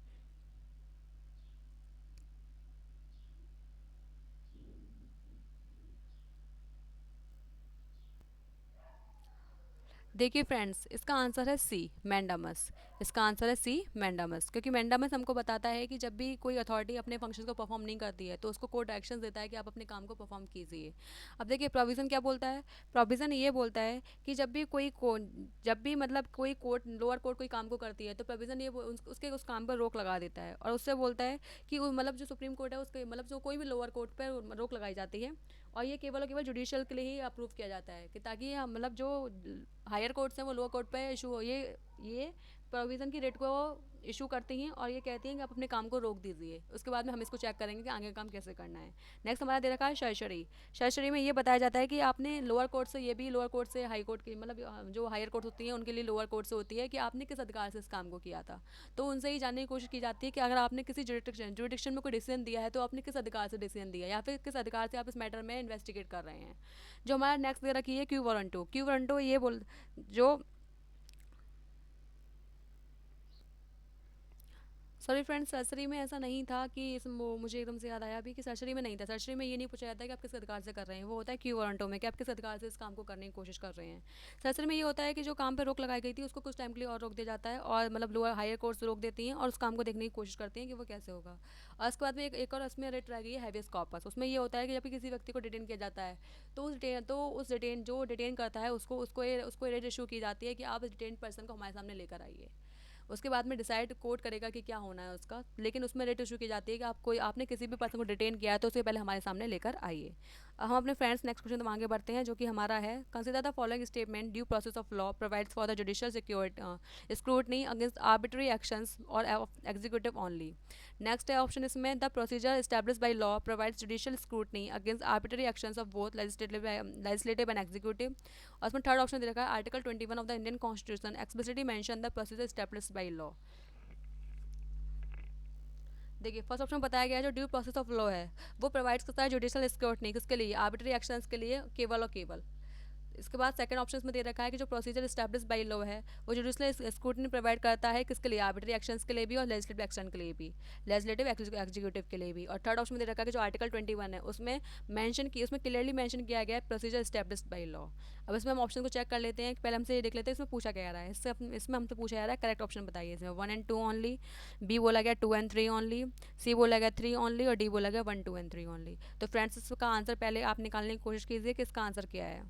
देखिए फ्रेंड्स, इसका आंसर है सी, मैंडामस। इसका आंसर है सी, मैंडामस। क्योंकि मैंडामस हमको बताता है कि जब भी कोई अथॉरिटी अपने फंक्शंस को परफॉर्म नहीं करती है तो उसको कोर्ट डायरेक्शंस देता है कि आप अपने काम को परफॉर्म कीजिए। अब देखिए प्रोविज़न क्या बोलता है। प्रोविज़न ये बोलता है कि जब भी मतलब कोई कोर्ट, लोअर कोर्ट कोई काम को करती है तो प्रोविज़न उसके उस काम पर रोक लगा देता है, और उससे बोलता है कि मतलब जो सुप्रीम कोर्ट है उसके मतलब जो कोई भी लोअर कोर्ट पर रोक लगाई जाती है, और ये केवल और केवल जुडिशियल के लिए ही अप्रूव किया जाता है कि ताकि मतलब जो हायर कोर्ट्स हैं वो लोअर कोर्ट पे इशू हो, ये प्रोविज़न की रेट को इशू करती हैं और ये कहती हैं कि आप अपने काम को रोक दीजिए। उसके बाद में हम इसको चेक करेंगे कि आगे का काम कैसे करना है। नेक्स्ट हमारा दे रखा है शर्शरी। शर्शरी में ये बताया जाता है कि आपने लोअर कोर्ट से, ये भी लोअर कोर्ट से हाई कोर्ट की मतलब जो हायर कोर्ट होती हैं उनके लिए लोअर कोर्ट से होती है कि आपने किस अधिकार से इस काम को किया था। तो उनसे ही जानने की कोशिश की जाती है कि अगर आपने किसी जुडिक्शन में कोई डिसीजन दिया है तो आपने किस अधिकार से डिसीजन दिया, या फिर किस अधिकार से आप इस मैटर में इन्वेस्टिगेट कर रहे हैं। जो हमारा नेक्स्ट दे रखी है क्यू वारंटो। क्यू वारंटो ये बोल जो सॉरी फ्रेंड्स, सर्जरी में ऐसा नहीं था कि मुझे एकदम से याद आया अभी कि सर्जरी में नहीं था। सर्जरी में ये नहीं पूछा जाता है कि आप किस अधिकार से कर रहे हैं, वो होता है क्यू वारंटो में कि आप किस अधिकार से इस काम को करने की कोशिश कर रहे हैं। सर्जरी में ये होता है कि जो काम पर रोक लगाई गई थी उसको कुछ टाइम के लिए और रोक दिया जाता है, और मतलब लोअर हायर कोर्ट्स रोक देती हैं और उस काम को देखने की कोशिश करती हैं कि वो कैसे होगा। और उसके बाद में एक और इसमें रेट रह गई है हैवियस कॉर्पस। उसमें ये होता है कि जब भी किसी व्यक्ति को डिटेन किया जाता है तो उस डिटेन जो डिटेन करता है उसको रेट इशू की जाती है कि आप इस डिटेन पर्सन को हमारे सामने लेकर आइए। उसके बाद में डिसाइड कोर्ट करेगा कि क्या होना है उसका, लेकिन उसमें रेट इशू की जाती है कि आपने किसी भी पर्सन को डिटेन किया है तो उसके पहले हमारे सामने लेकर आइए। हम अपने फ्रेंड्स नेक्स्ट क्वेश्चन आगे बढ़ते हैं, जो कि हमारा है consider the following statement, due process of law provides for the judicial security scrutiny against arbitrary actions और एग्जीक्यूटिव ओनली। नेक्स्ट है ऑप्शन इसमें the procedure establish by law provides judicial scrutiny against arbitrary actions of both legislative and executive. और उसमें third option दे रखा है article 21 of the Indian constitution explicitly mention the procedure establish by law. देखिए first option बताया गया है जो ड्यू प्रोसेस ऑफ लॉ है वो प्रोवाइड्स करता है जुडिशियल स्क्रूटनी किसके लिए, आर्बिट्री एक्शंस के लिए केवल और केवल। इसके बाद सेकंड ऑप्शन में दे रखा है कि जो प्रोसीजर स्टैब्लिश बाई लॉ है वो जुडिशियल स्क्रूटनी प्रोवाइड करता है किसके लिए, आर्बिट्री एक्शंस के लिए भी और लेजिस्लेटिव एक्शन के लिए भी, लेजिस्लेटिव एग्जीक्यूटिव के लिए भी। और थर्ड ऑप्शन में दे रखा है कि जो आर्टिकल 21 है उसमें क्लियरली मेंशन किया गया है प्रोसीजर स्टैब्लिश बाई लॉ। अब इसमें हम ऑप्शन को चेक कर लेते हैं। पहले हमसे ये देख लेते हैं इसमें पूछा क्या जा रहा है। इसमें हमसे पूछा जा रहा है करेक्ट ऑप्शन बताइए। इसमें 1 and 2 ओनली, बी बोला गया 2 and 3 ओनली, सी बोला गया 3 ओनली, और डी बोला गया 1 2 and 3 ओनली। तो फ्रेंड्स इसका आंसर पहले आप निकालने की कोशिश कीजिए कि इसका आंसर क्या है।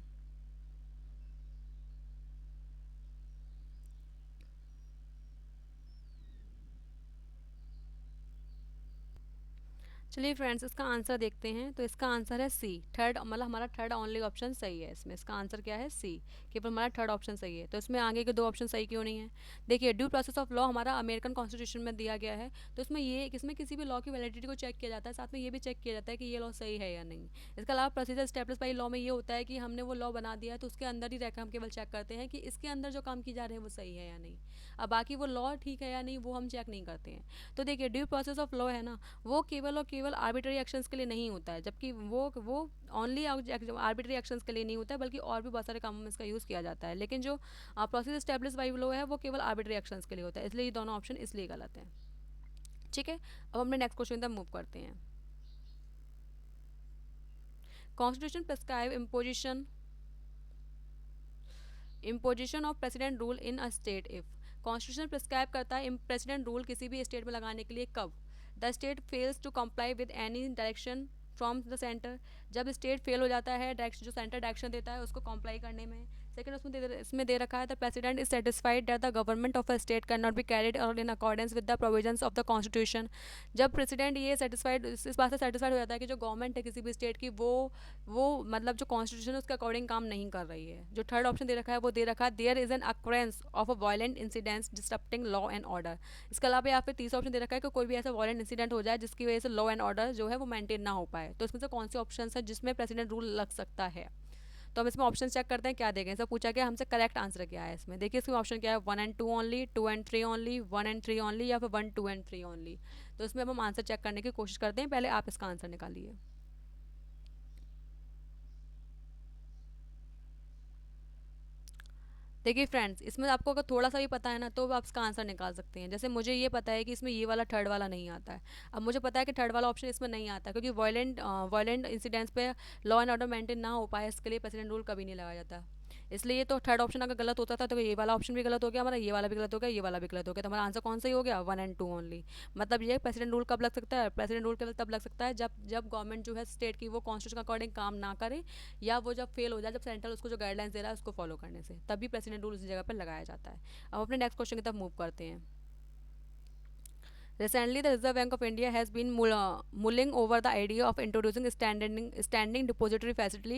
चलिए फ्रेंड्स इसका आंसर देखते हैं। तो इसका आंसर है सी, थर्ड, मतलब हमारा थर्ड ओनली ऑप्शन सही है। इसमें इसका आंसर क्या है, सी, केवल हमारा थर्ड ऑप्शन सही है। तो इसमें आगे के दो ऑप्शन सही क्यों नहीं है। देखिए ड्यू प्रोसेस ऑफ लॉ हमारा अमेरिकन कॉन्स्टिट्यूशन में दिया गया है, तो इसमें किसी भी लॉ की वैलिडिटी को चेक किया जाता है, साथ में ये भी चेक किया जाता है कि ये लॉ सही है या नहीं। इसके अलावा प्रोसीजर स्टेब्लिश बाई लॉ में ये होता है कि हमने वो लॉ बना दिया है तो उसके अंदर ही रहकर हम केवल चेक करते हैं कि इसके अंदर जो काम की जा रहे हैं वो सही है या नहीं। अब बाकी वो लॉ ठीक है या नहीं वो हम चेक नहीं करते हैं। तो देखिए ड्यू प्रोसेस ऑफ लॉ है ना, वो केवल और केवल आर्बिट्री एक्शंस के लिए नहीं होता है, जबकि वो ओनली आर्बिट्री एक्शंस के लिए नहीं होता है, बल्कि और भी बहुत सारे कामों में इसका यूज़ किया जाता है। लेकिन जो प्रोसेस स्टेब्लिश बाई लॉ है वो केवल आर्बिट्री एक्शंस के लिए होता है, इसलिए ये दोनों ऑप्शन इसलिए गलत है। ठीक है, अब हमने नेक्स्ट क्वेश्चन तक मूव करते हैं। Constitution prescribe imposition of president rule in a state if. Constitution prescribe करता है प्रेसिडेंट रूल किसी भी स्टेट में लगाने के लिए कब the state fails to comply with any direction from the centre. जब स्टेट फेल हो जाता है डायरेक्शन, जो सेंटर डायरेक्शन देता है उसको कंप्लाई करने में। सेकंड इसमें दे रखा है the president is satisfied that the government of a state can not be carried on in accordance with the provisions of the constitution. जब प्रेसिडेंट ये सेटिस्फाइड, इस बात से सेटिस्फाइड हो जाता है कि जो गवर्नमेंट है किसी भी स्टेट की वो मतलब जो कॉन्स्टिट्यूशन है उसके अकॉर्डिंग काम नहीं कर रही है। जो थर्ड ऑप्शन दे रखा है वो दे रखा है there is an occurrence of a violent incidents disturbing law and order. इसके अलावा यहाँ पे तीसरा ऑप्शन दे रखा है कि कोई भी ऐसा वायलेंट इंसिडेंट हो जाए जिसकी वजह से लॉ एंड ऑर्डर जो है वो मेंटेन ना हो पाए। तो इसमें से कौन से ऑप्शन है जिसमें प्रेसिडेंट रूल लग सकता है। तो हम इसमें ऑप्शन चेक करते हैं क्या देखें। सब पूछा गया हमसे करेक्ट आंसर क्या है इसमें। देखिए इसमें ऑप्शन क्या है 1 and 2 only, 2 and 3 only, 1 and 3 only, या फिर 1 2 and 3 ओनली। तो इसमें अब हम आंसर चेक करने की कोशिश करते हैं। पहले आप इसका आंसर निकालिए। देखिए फ्रेंड्स इसमें आपको अगर थोड़ा सा भी पता है ना तो आप इसका आंसर निकाल सकते हैं। जैसे मुझे ये पता है कि इसमें ये वाला थर्ड वाला नहीं आता है। अब मुझे पता है कि थर्ड वाला ऑप्शन इसमें नहीं आता क्योंकि वायलेंट इंसिडेंट्स पे लॉ एंड ऑर्डर मेंटेन ना हो पाए इसके लिए प्रेसिडेंट रूल कभी नहीं लगाया जाता। इसलिए ये तो थर्ड ऑप्शन अगर गलत होता था तो ये वाला ऑप्शन भी गलत हो गया हमारा, ये वाला भी गलत हो गया, ये वाला भी गलत हो गया, तो हमारा आंसर कौन सा ही हो गया, 1 and 2 ओनली। मतलब ये प्रेसिडेंट रूल कब लग सकता है, प्रेसिडेंट रूल केवल तब लग सकता है जब जब गवर्नमेंट जो है स्टेट की वो कॉन्स्टिट्यूशन के अकॉर्डिंग काम ना करे, या वो जब फेल हो जाए, जब सेंट्रल उसको जो गाइडलाइंस दे रहा है उसको फॉलो करने से, तभी प्रेसिडेंट रूल उसी जगह पर लगाया जाता है। अब अपने नेक्स्ट क्वेश्चन की तरफ मूव करते हैं। Recently, the Reserve Bank of India has been mulling over the idea of introducing standing depository facility,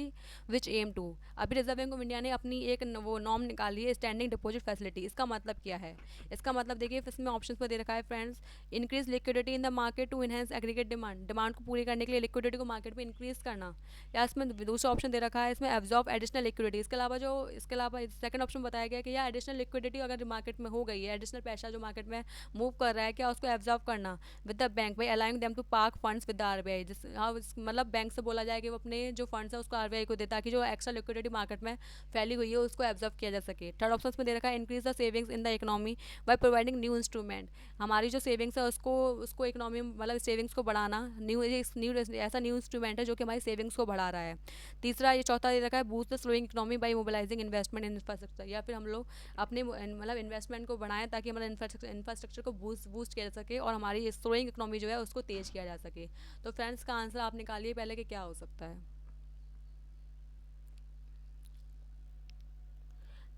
which aim to। अभी रिजर्व बैंक ऑफ इंडिया ने अपनी एक वो नॉर्म निकाली है, स्टैंडिंग डिपॉजिट फैसिलिटी। इसका मतलब क्या है? इसका मतलब देखिए इसमें ऑप्शंस पर दे रखा है friends, increase liquidity in the market to enhance aggregate demand, demand को पूरी करने के लिए लिक्विडिटी को मार्केट में इंक्रीज करना, या इसमें दूसरा ऑप्शन दे रखा है इसमें एब्जॉर्ब एडिशनल लिक्विडिटी। इसके अलावा सेकंड ऑप्शन बताया गया कि यह एडिशनल लिक्विडिटी अगर मार्केट में हो गई है, एडिशनल पैसा जो मार्केट में मूव कर रहा है, क्या उसको एब्जॉर्ब करना with the bank by allowing them to park funds with the RBI. जिस हाँ मतलब बैंक से बोला जाए कि वो अपने जो फंड्स है उसको आरबीआई को दे, ताकि जो एक्स्ट्रा लिक्विडिटी मार्केट में फैली हुई है उसको एब्जॉर्ब किया जा सके। थर्ड ऑप्शन में दे रखा है increase the savings in the economy by providing new instrument, हमारी जो सेविंग्स है उसको उसको इकोनॉमी मतलब सेविंग्स को बढ़ाना, न्यू ऐसा न्यू इंस्ट्रूमेंट है जो कि हमारी सेविंग्स को बढ़ा रहा है। तीसरा ये चौथा दे रखा है boost the slowing economy bye mobilising investment in infrastructure, या फिर हम लोग अपने मतलब इन्वेस्टमेंट को बढ़ाएं ताकि हमारा इंफ्रास्ट्रक्चर को बूस्ट किया जा सके और हमारी स्लोइंग इकोनॉमी जो है उसको तेज किया जा सके। तो फ्रेंड्स का आंसर आप निकालिए पहले कि क्या हो सकता है।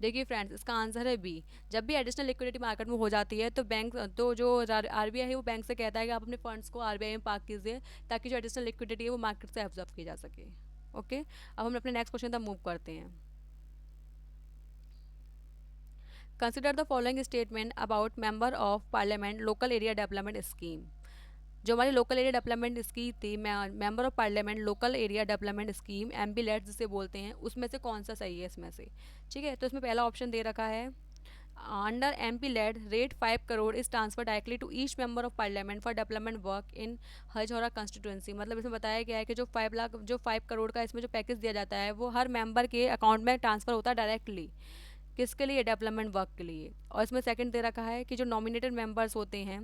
देखिए फ्रेंड्स इसका आंसर है बी। जब भी एडिशनल लिक्विडिटी मार्केट में हो जाती है तो बैंक तो जो आरबीआई है वो बैंक से कहता है कि आप अपने फंड्स को आरबीआई में पार्क कीजिए, ताकि जो एडिशनल लिक्विडिटी है वो मार्केट से एब्जॉर्ब की जा सके। ओके, अब हम अपने नेक्स्ट क्वेश्चन तक मूव करते हैं। Consider the following statement about member of parliament local area development scheme. जो हमारी लोकल एरिया डेवलपमेंट स्कीम थी, member of parliament local area development scheme MP-lead जिसे बोलते हैं, उसमें से कौन सा सही है इसमें से? ठीक है, तो इसमें पहला ऑप्शन दे रखा है under MPLAD rate 5 crore is transfer directly to each member of parliament for development work in his or her constituency. मतलब इसमें बताया गया है कि जो 5 लाख जो 5 करोड़ का इसमें जो पैकेज दिया जाता है वो हर मेंबर के अकाउंट में ट्रांसफ़र होता है डायरेक्टली। किसके लिए? डेवलपमेंट वर्क के लिए। और इसमें सेकंड दे रखा है कि जो नॉमिनेटेड मेंबर्स होते हैं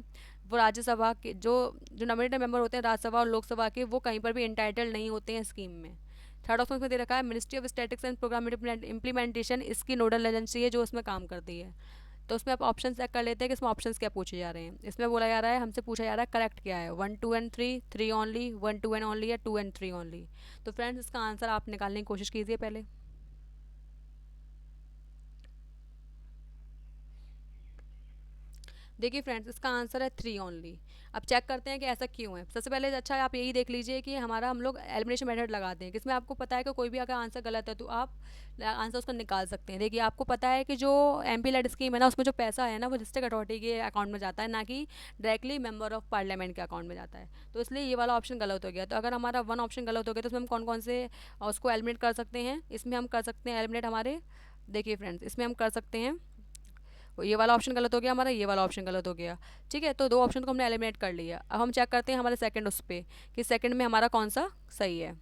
वो राज्यसभा के जो जो नॉमिनेटेड मेंबर होते हैं राज्यसभा और लोकसभा के, वो कहीं पर भी इंटाइटल नहीं होते हैं स्कीम में। थर्ड ऑप्शन में दे रखा है ministry of statics and programme implementation इसकी नोडल एजेंसी है जो उसमें काम करती है। तो उसमें आप ऑप्शन चेक कर लेते हैं कि इसमें ऑप्शंस क्या पूछे जा रहे हैं। इसमें बोला जा रहा है, हमसे पूछा जा रहा है करेक्ट क्या है, 1 2 and 3, 3 ओनली, 1 2 and ओनली, या 2 and 3 ओनली। तो फ्रेंड्स इसका आंसर आप निकालने की कोशिश कीजिए पहले। देखिए फ्रेंड्स इसका आंसर है 3 ओनली। अब चेक करते हैं कि ऐसा क्यों है। सबसे पहले अच्छा आप यही देख लीजिए कि हमारा हम लोग एलिमिनेशन मेथड लगाते हैं, किसमें आपको पता है कि कोई भी अगर आंसर गलत है तो आप आंसर उसका निकाल सकते हैं। देखिए आपको पता है कि जो एमपी लेड स्कीम है ना, उसमें जो पैसा है ना वो डिस्ट्रिक्ट अथॉरिटी के अकाउंट में जाता है, ना कि डायरेक्टली मेंबर ऑफ पार्लियामेंट के अकाउंट में जाता है। तो इसलिए ये वाला ऑप्शन गलत हो गया। तो अगर हमारा वन ऑप्शन गलत हो गया तो उसमें हम कौन कौन से उसको एलिमिनेट कर सकते हैं? इसमें हम कर सकते हैं एलिमिनेट हमारे, देखिए फ्रेंड्स इसमें हम कर सकते हैं, ये वाला ऑप्शन गलत हो गया हमारा, ये वाला ऑप्शन गलत हो गया। ठीक है, तो दो ऑप्शन को हमने एलिमिनेट कर लिया। अब हम चेक करते हैं हमारे सेकंड उस पर कि सेकंड में हमारा कौन सा सही है।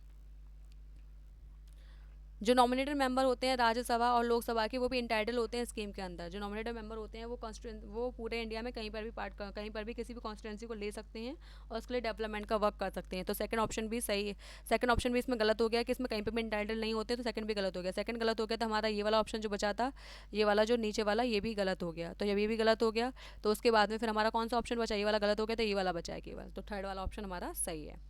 जो नॉमिनेटेड मेंबर होते हैं राज्यसभा और लोकसभा के, वो भी इंटाइटल होते हैं स्कीम के अंदर। जो नॉमिनेटेड मेंबर होते हैं वो पूरे इंडिया में कहीं पर भी कहीं पर भी किसी भी कॉन्स्टिट्यूंसी को ले सकते हैं और उसके लिए डेवलपमेंट का वर्क कर सकते हैं। तो सेकंड ऑप्शन भी सही है। सेकंड ऑप्शन भी इसमें गलत हो गया कि इसमें कहीं पर भी इंटाइटल नहीं होते, तो सेकंड भी गलत हो गया। सेकंड गलत हो गया तो हमारा ये वाला ऑप्शन जो बचा था, ये वाला जो नीचे वाला, ये भी गलत हो गया। तो जब ये भी गलत हो गया तो उसके बाद में फिर हमारा कौन सा ऑप्शन बचा? ये वाला गलत हो गया तो ये वाला बचा है केवल। तो थर्ड वाला ऑप्शन हमारा सही है।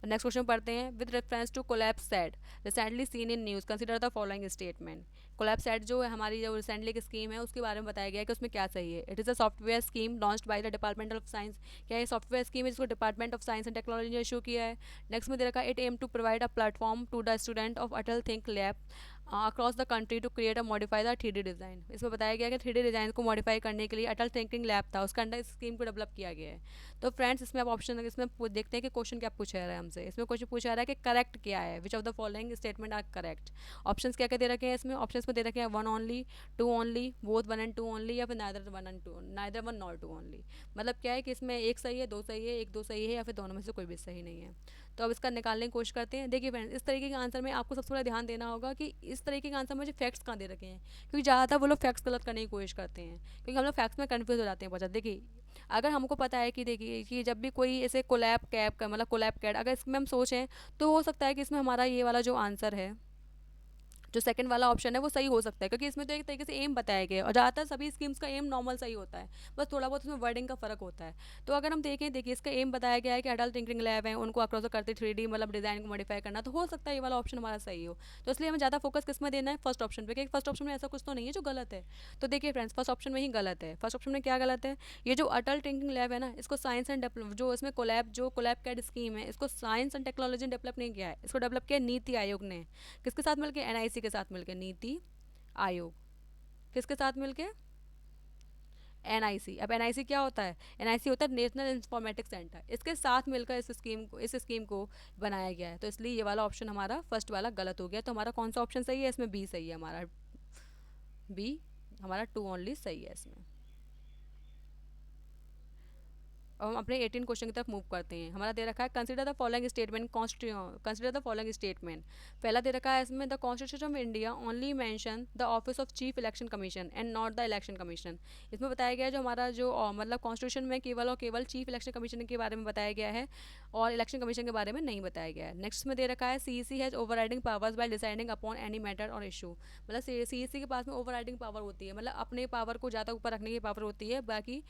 नेक्स्ट क्वेश्चन पढ़ते हैं। With reference to collapse set recently seen in news consider the following statement. Collapse set जो है हमारी जो रिसेंटली की स्कीम है उसके बारे में बताया गया है कि उसमें क्या सही है। It is a software scheme launched by the department of science. क्या ये सॉफ्टवेयर स्कीम है जिसको department of science and technology ने इशू किया है। नेक्स्ट में दे रखा है it aim to provide a platform to the student of Atal think lab across the country to create a modify the 3D design. इसमें बताया गया कि 3D डिज़ाइन को मॉडिफाई करने के लिए अटल थिंकिंग लैब था, उसके अंडर इस स्कीम को डेवलप किया गया है। तो फ्रेंड्स इसमें आप ऑप्शन इसमें देखते हैं कि क्वेश्चन क्या पूछा जा रहा है हमसे। इसमें क्वेश्चन पूछा जा रहा है कि करेक्ट क्या है, which of the following statement are correct. Options क्या क्या दे रखे हैं इसमें? ऑप्शंस में दे रखे हैं 1 only, 2 only, both 1 and 2 only, या फिर नाइदर 1 nor 2 ओनली। मतलब क्या है कि इसमें एक सही है, दो सही है, एक दो सही है, या फिर दोनों में से कोई भी सही नहीं है। तो अब इसका निकालने की कोशिश करते हैं। देखिए फ्रेंड्स इस तरीके के आंसर में आपको सबसे पहले ध्यान देना होगा कि इस तरीके के आंसर में मुझे फैक्ट्स कहाँ दे रखे हैं, क्योंकि ज़्यादातर वो लोग फैक्ट्स गलत करने की कोशिश करते हैं, क्योंकि हम लोग फैक्ट्स में कन्फ्यूज हो जाते हैं बहुत ज़्यादा। देखिए अगर हमको पता है कि देखिए कि जब भी कोई ऐसे कोलैब कैब का मतलब कोलैब कैट अगर इसमें हम सोचें तो हो सकता है कि इसमें हमारा ये वाला जो आंसर है जो सेकंड वाला ऑप्शन है वो सही हो सकता है, क्योंकि इसमें तो एक तरीके से एम बताया गया है और ज़्यादातर सभी स्कीम्स का एम नॉर्मल सही होता है, बस थोड़ा बहुत उसमें वर्डिंग का फ़र्क होता है। तो अगर हम देखें, देखिए इसका एम बताया गया है कि अडल्ट टिंकरिंग लैब है, उनको अक्रॉस करते 3D मतलब डिज़ाइन को मॉडिफाई करना, तो हो सकता है ये वाला ऑप्शन हमारा सही हो। तो इसलिए हमें ज़्यादा फोकस किस में देना है, फर्स्ट ऑप्शन पे, क्योंकि फर्स्ट ऑप्शन में ऐसा कुछ तो नहीं है जो गलत है। तो देखिए फ्रेंड्स, फर्स्ट ऑप्शन में ही गलत है। फर्स्ट ऑप्शन में क्या गलत है, ये जो अटल टिंकरिंग लैब है ना, इसको साइंस एंड जो इसमें कोलैब कैड स्कीम है, इसको साइंस एंड टेक्नोलॉजी ने डेवलप नहीं किया है, इसको डेवलप किया नीति आयोग ने। किसके साथ मिलकर, एनआईसी के साथ मिलकर, नीति आयोग। किसके साथ मिलके, एनआईसी। अब एनआईसी क्या होता है, एनआईसी होता है नेशनल इंफॉर्मेटिक्स सेंटर, इसके साथ मिलकर इस स्कीम को बनाया गया है। तो इसलिए ये वाला ऑप्शन हमारा फर्स्ट वाला गलत हो गया। तो हमारा कौन सा ऑप्शन सही है इसमें, बी सही है हमारा, बी हमारा टू ओनली सही है इसमें। अब हम अपने 18 क्वेश्चन की तरफ मूव करते हैं। हमारा दे रखा है consider the following statement, consider the following statement. पहला दे रखा है इसमें, the constitution of India only mention the office of chief election commission and not the election commission. इसमें बताया गया है जो हमारा जो मतलब कॉन्स्टिट्यूशन में केवल और केवल चीफ इलेक्शन कमीशन के बारे में बताया गया है और इलेक्शन कमीशन के बारे में नहीं बताया गया है। नेक्स्ट में दे रखा है CEC has overriding powers by deciding upon any matter और इशू। मतलब सीईसी के पास में ओवरराइडिंग पावर होती है, मतलब अपने पावर को ज़्यादा ऊपर रखने की पावर होती है, बाकी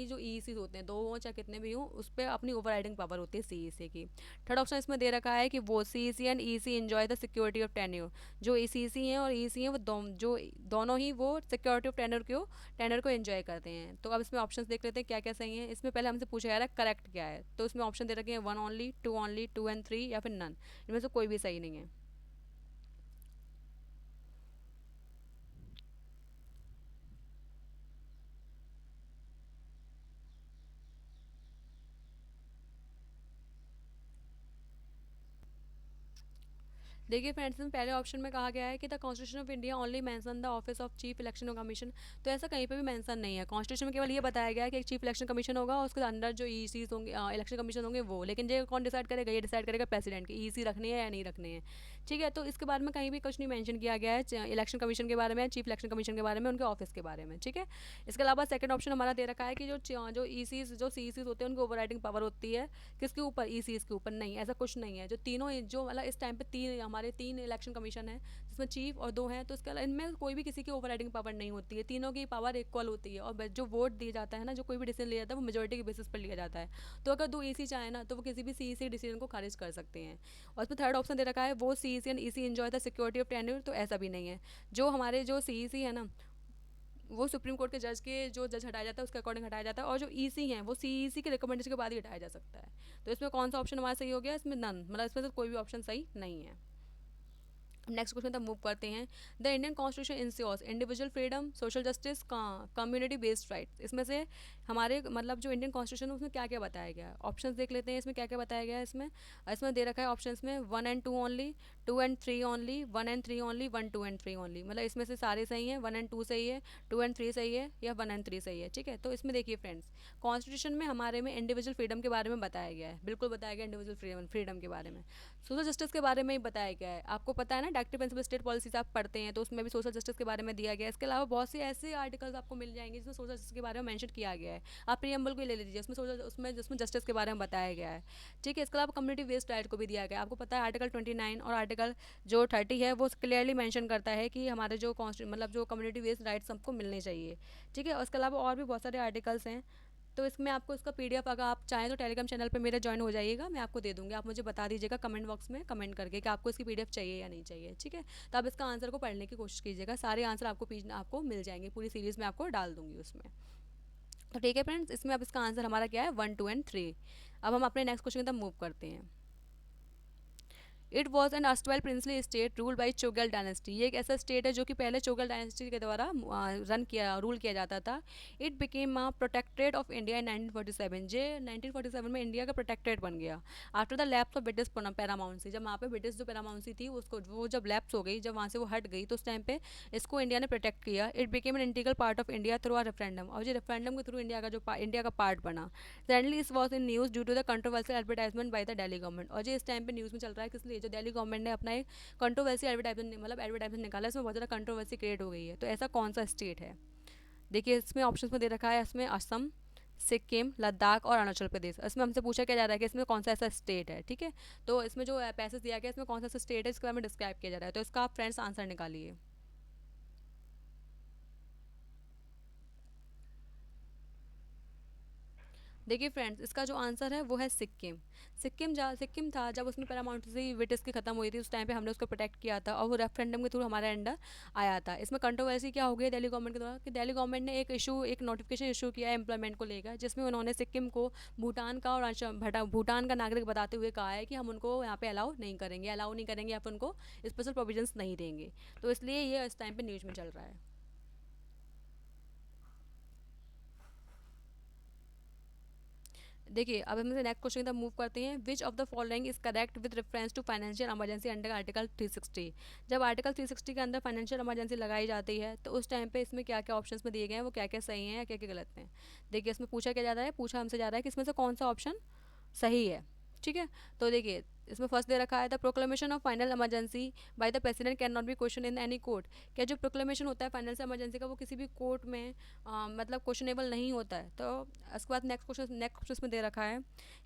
जो ईसी होते हैं, दो हों चाहे कितने भी हों, उस पर अपनी ओवरराइडिंग पावर होती है सीईसी की। थर्ड ऑप्शन इसमें दे रखा है कि वो CEC and EC enjoy the security of tenure. जो सीईसी हैं और ईसी हैं वो दोनों ही वो सिक्योरिटी ऑफ टेन्योर को एंजॉय करते हैं। तो अब इसमें ऑप्शंस देख लेते हैं क्या क्या सही है। इसमें पहले हमसे पूछा जा रहा है करेक्ट क्या है, तो इसमें ऑप्शन दे रखे हैं 1 ओनली, 2 ओनली, 2 एंड 3 या फिर नन। इनमें से कोई भी सही नहीं है। देखिए फ्रेंड्स, में पहले ऑप्शन में कहा गया है कि the constitution of India only mention the office of chief election commission. तो ऐसा कहीं पे भी मेंशन नहीं है। कॉन्स्टिट्यूशन में केवल ये बताया गया है कि एक चीफ इलेक्शन कमीशन होगा और उसके अंदर जो ईसीज होंगे, इलेक्शन कमीशन होंगे वो, लेकिन ये कौन डिसाइड करेगा, ये डिसाइड करेगा प्रेसिडेंट की ईसी रखनी है या नहीं रखनी है। ठीक है, तो इसके बारे में कहीं भी कुछ नहीं मेंशन किया गया है इलेक्शन कमीशन के बारे में, चीफ इलेक्शन कमीशन के बारे में, उनके ऑफिस के बारे में। ठीक है, इसके अलावा सेकंड ऑप्शन हमारा दे रखा है कि जो ईसीज जो सीईसीज होते हैं उनकी ओवरराइडिंग पावर होती है किसके ऊपर, ईसीज के ऊपर। नहीं, ऐसा कुछ नहीं है। जो तीनों जो मतलब इस टाइम पे हमारे तीन इलेक्शन कमीशन है, जिसमें चीफ और दो हैं, तो इसके इनमें कोई भी किसी की ओवरराइडिंग पावर नहीं होती है। तीनों की पावर इक्वल होती है और जो वोट दिया जाता है ना, जो कोई भी डिसीजन लिया जाता है वो मेजोरिटी के बेसिस पर लिया जाता है। तो अगर दो ईसी चाहे ना तो वो किसी भी सीईसी डिसीजन को खारिज कर सकते हैं। और इसमें थर्ड ऑप्शन दे रखा है वो CEC and EC enjoy the security of tenure. तो ऐसा भी नहीं है। जो हमारे जो सीईसी है ना, वो सुप्रीम कोर्ट के जज के जो जज हटाया जाता है उसके अकॉर्डिंग हटाया जाता है, और जो ईसी हैं वो सीईसी के रिकमेंडेशन के बाद ही हटाया जा सकता है। तो इसमें कौन सा ऑप्शन हमारा सही हो गया, इसमें नन, मतलब इसमें से कोई भी ऑप्शन सही नहीं है। नेक्स्ट क्वेश्चन तक मूव करते हैं। The Indian constitution ensures individual freedom, social justice, community based rights. इसमें से हमारे मतलब जो इंडियन कॉन्स्टिट्यूशन है उसमें क्या क्या बताया गया है, ऑप्शन देख लेते हैं इसमें क्या क्या बताया गया है। इसमें दे रखा है ऑप्शन में 1 and 2 only, 2 and 3 only, 1 and 3 only, 1 2 and 3 only. मतलब इसमें से सारे सही हैं, 1 एंड 2 सही है, 2 एंड 3 सही है, या 1 एंड 3 सही है। ठीक है, तो इसमें देखिए फ्रेंड्स, कॉन्स्टिट्यूशन में हमारे में इंडिविजुअल फ्रीडम के बारे में बताया गया है, बिल्कुल बताया गया इंडिविजुअल फ्रीडम के बारे में। सोशल जस्टिस के बारे में ही बताया गया है। आपको पता है ना, डायरेक्टिव प्रिंसिपल स्टेट पॉलिसीज आप पढ़ते हैं तो उसमें भी सोशल जस्टिस के बारे में दिया गया है। इसके अलावा बहुत से ऐसे आर्टिकल्स आपको मिल जाएंगे जिसमें सोशल जस्टिस के बारे में मेंशन किया गया है। आप प्रियम्बल को ले लीजिए, उसमें जस्टिस के बारे में बताया गया है। ठीक है, इसके अलावा कम्युनिटी बेस्ड राइट को भी दिया गया है। आपको पता है आर्टिकल 29 और आर्टिकल जो 30 है वो क्लियरली मेंशन करता है कि हमारे जो मतलब जो कम्युनिटी बेस्ड राइट्स सबको मिलने चाहिए। ठीक है, उसके अलावा और भी बहुत सारे आर्टिकल्स हैं। तो इसमें आपको इसका पीडीएफ अगर आप चाहें तो टेलीग्राम चैनल पे मेरे ज्वाइन हो जाइएगा, मैं आपको दे दूँगी। आप मुझे बता दीजिएगा कमेंट बॉक्स में कमेंट करके कि आपको इसकी पीडीएफ चाहिए या नहीं चाहिए। ठीक है, तो आप इसका आंसर को पढ़ने की कोशिश कीजिएगा, सारे आंसर आपको मिल जाएंगे, पूरी सीरीज़ में आपको डाल दूँगी उसमें। तो ठीक है फ्रेंड्स, इसमें अब इसका आंसर हमारा क्या है, 1 2 एंड 3। अब हम अपने नेक्स्ट क्वेश्चन की तरफ मूव करते हैं। It was an erstwhile princely state rule by Chogyal dynasty. ये एक ऐसा स्टेट है जो कि पहले चोगल डायनेस्टी के द्वारा रूल किया जाता था। It became protected of India in 1947। जे 1947 में इंडिया का प्रोटेक्टेड बन गया after the lapse of British paramountcy. जब वहाँ पे ब्रिटिश जो पैरामाउंसी थी उसको वो जब लैप्स हो गई, जब वहाँ से वो हट गई, तो उस टाइम पे इसको इंडिया ने प्रोटेक्ट किया। It became an integral part of India through a referendum. और ये रेफरेंडम के थ्रू इंडिया का पार्ट बना। सडनली इस was in news due to the controversial advertisement by the Delhi government. और ये इस टाइम पे न्यूज़ में चल रहा है किस लिए, जो दिल्ली गवर्नमेंट ने अपना एक कंट्रोवर्सी एडवर्टाइजमेंट निकाला, इसमें बहुत ज़्यादा कंट्रोवर्सी क्रिएट हो गई है। तो ऐसा कौन सा स्टेट है। देखिए इसमें ऑप्शन में दे रखा है, इसमें असम, सिक्किम, लद्दाख और अरुणाचल प्रदेश। इसमें हमसे पूछा क्या जा रहा है कि इसमें कौन सा ऐसा स्टेट है, ठीक है। तो इसमें जो पैसेज दिया गया है इसमें कौन सा ऐसा स्टेट है इसके बारे में डिस्क्राइब किया जा रहा है, तो इसका आप फ्रेंड्स आंसर निकालिए। देखिए फ्रेंड्स, इसका जो आंसर है वो है सिक्किम। सिक्किम था जब उसमें पैरामाउंटेसी ब्रिटिश की खत्म हुई थी, उस टाइम पे हमने उसको प्रोटेक्ट किया था और वो रेफरेंडम के थ्रू हमारे अंडर आया था। इसमें कंट्रोवर्सी क्या हो गई दिल्ली गवर्नमेंट के द्वारा कि दिल्ली गवर्नमेंट ने एक नोटिफिकेशन इशू किया एम्प्लॉयमेंट को लेकर, जिसमें उन्होंने सिक्किम को भूटान का और भूटान का नागरिक बताते हुए कहा है कि हम उनको यहाँ पे अलाउ नहीं करेंगे या फिर उनको स्पेशल प्रोविजंस नहीं देंगे। तो इसलिए ये इस टाइम पे न्यूज़ में चल रहा है। देखिए अब हम नेक्स्ट क्वेश्चन की तरफ मूव करते हैं। Which of the following is correct with reference to financial emergency under article 360। जब आर्टिकल 360 के अंदर फाइनेंशियल इमरजेंसी लगाई जाती है तो उस टाइम पे इसमें क्या क्या ऑप्शंस में दिए गए हैं, वो क्या क्या सही हैं या क्या क्या गलत हैं। देखिए इसमें पूछा क्या जा रहा है, पूछा हमसे जा रहा है कि इसमें से कौन सा ऑप्शन सही है, ठीक है। तो देखिए इसमें फर्स्ट दे रखा है the proclamation of final emergency bye the president can not B question in any court. क्या जो प्रोक्लेमेशन होता है फाइनल इमरजेंसी का वो किसी भी कोर्ट में मतलब क्वेश्चनेबल नहीं होता है। तो उसके बाद नेक्स्ट क्वेश्चन में दे रखा है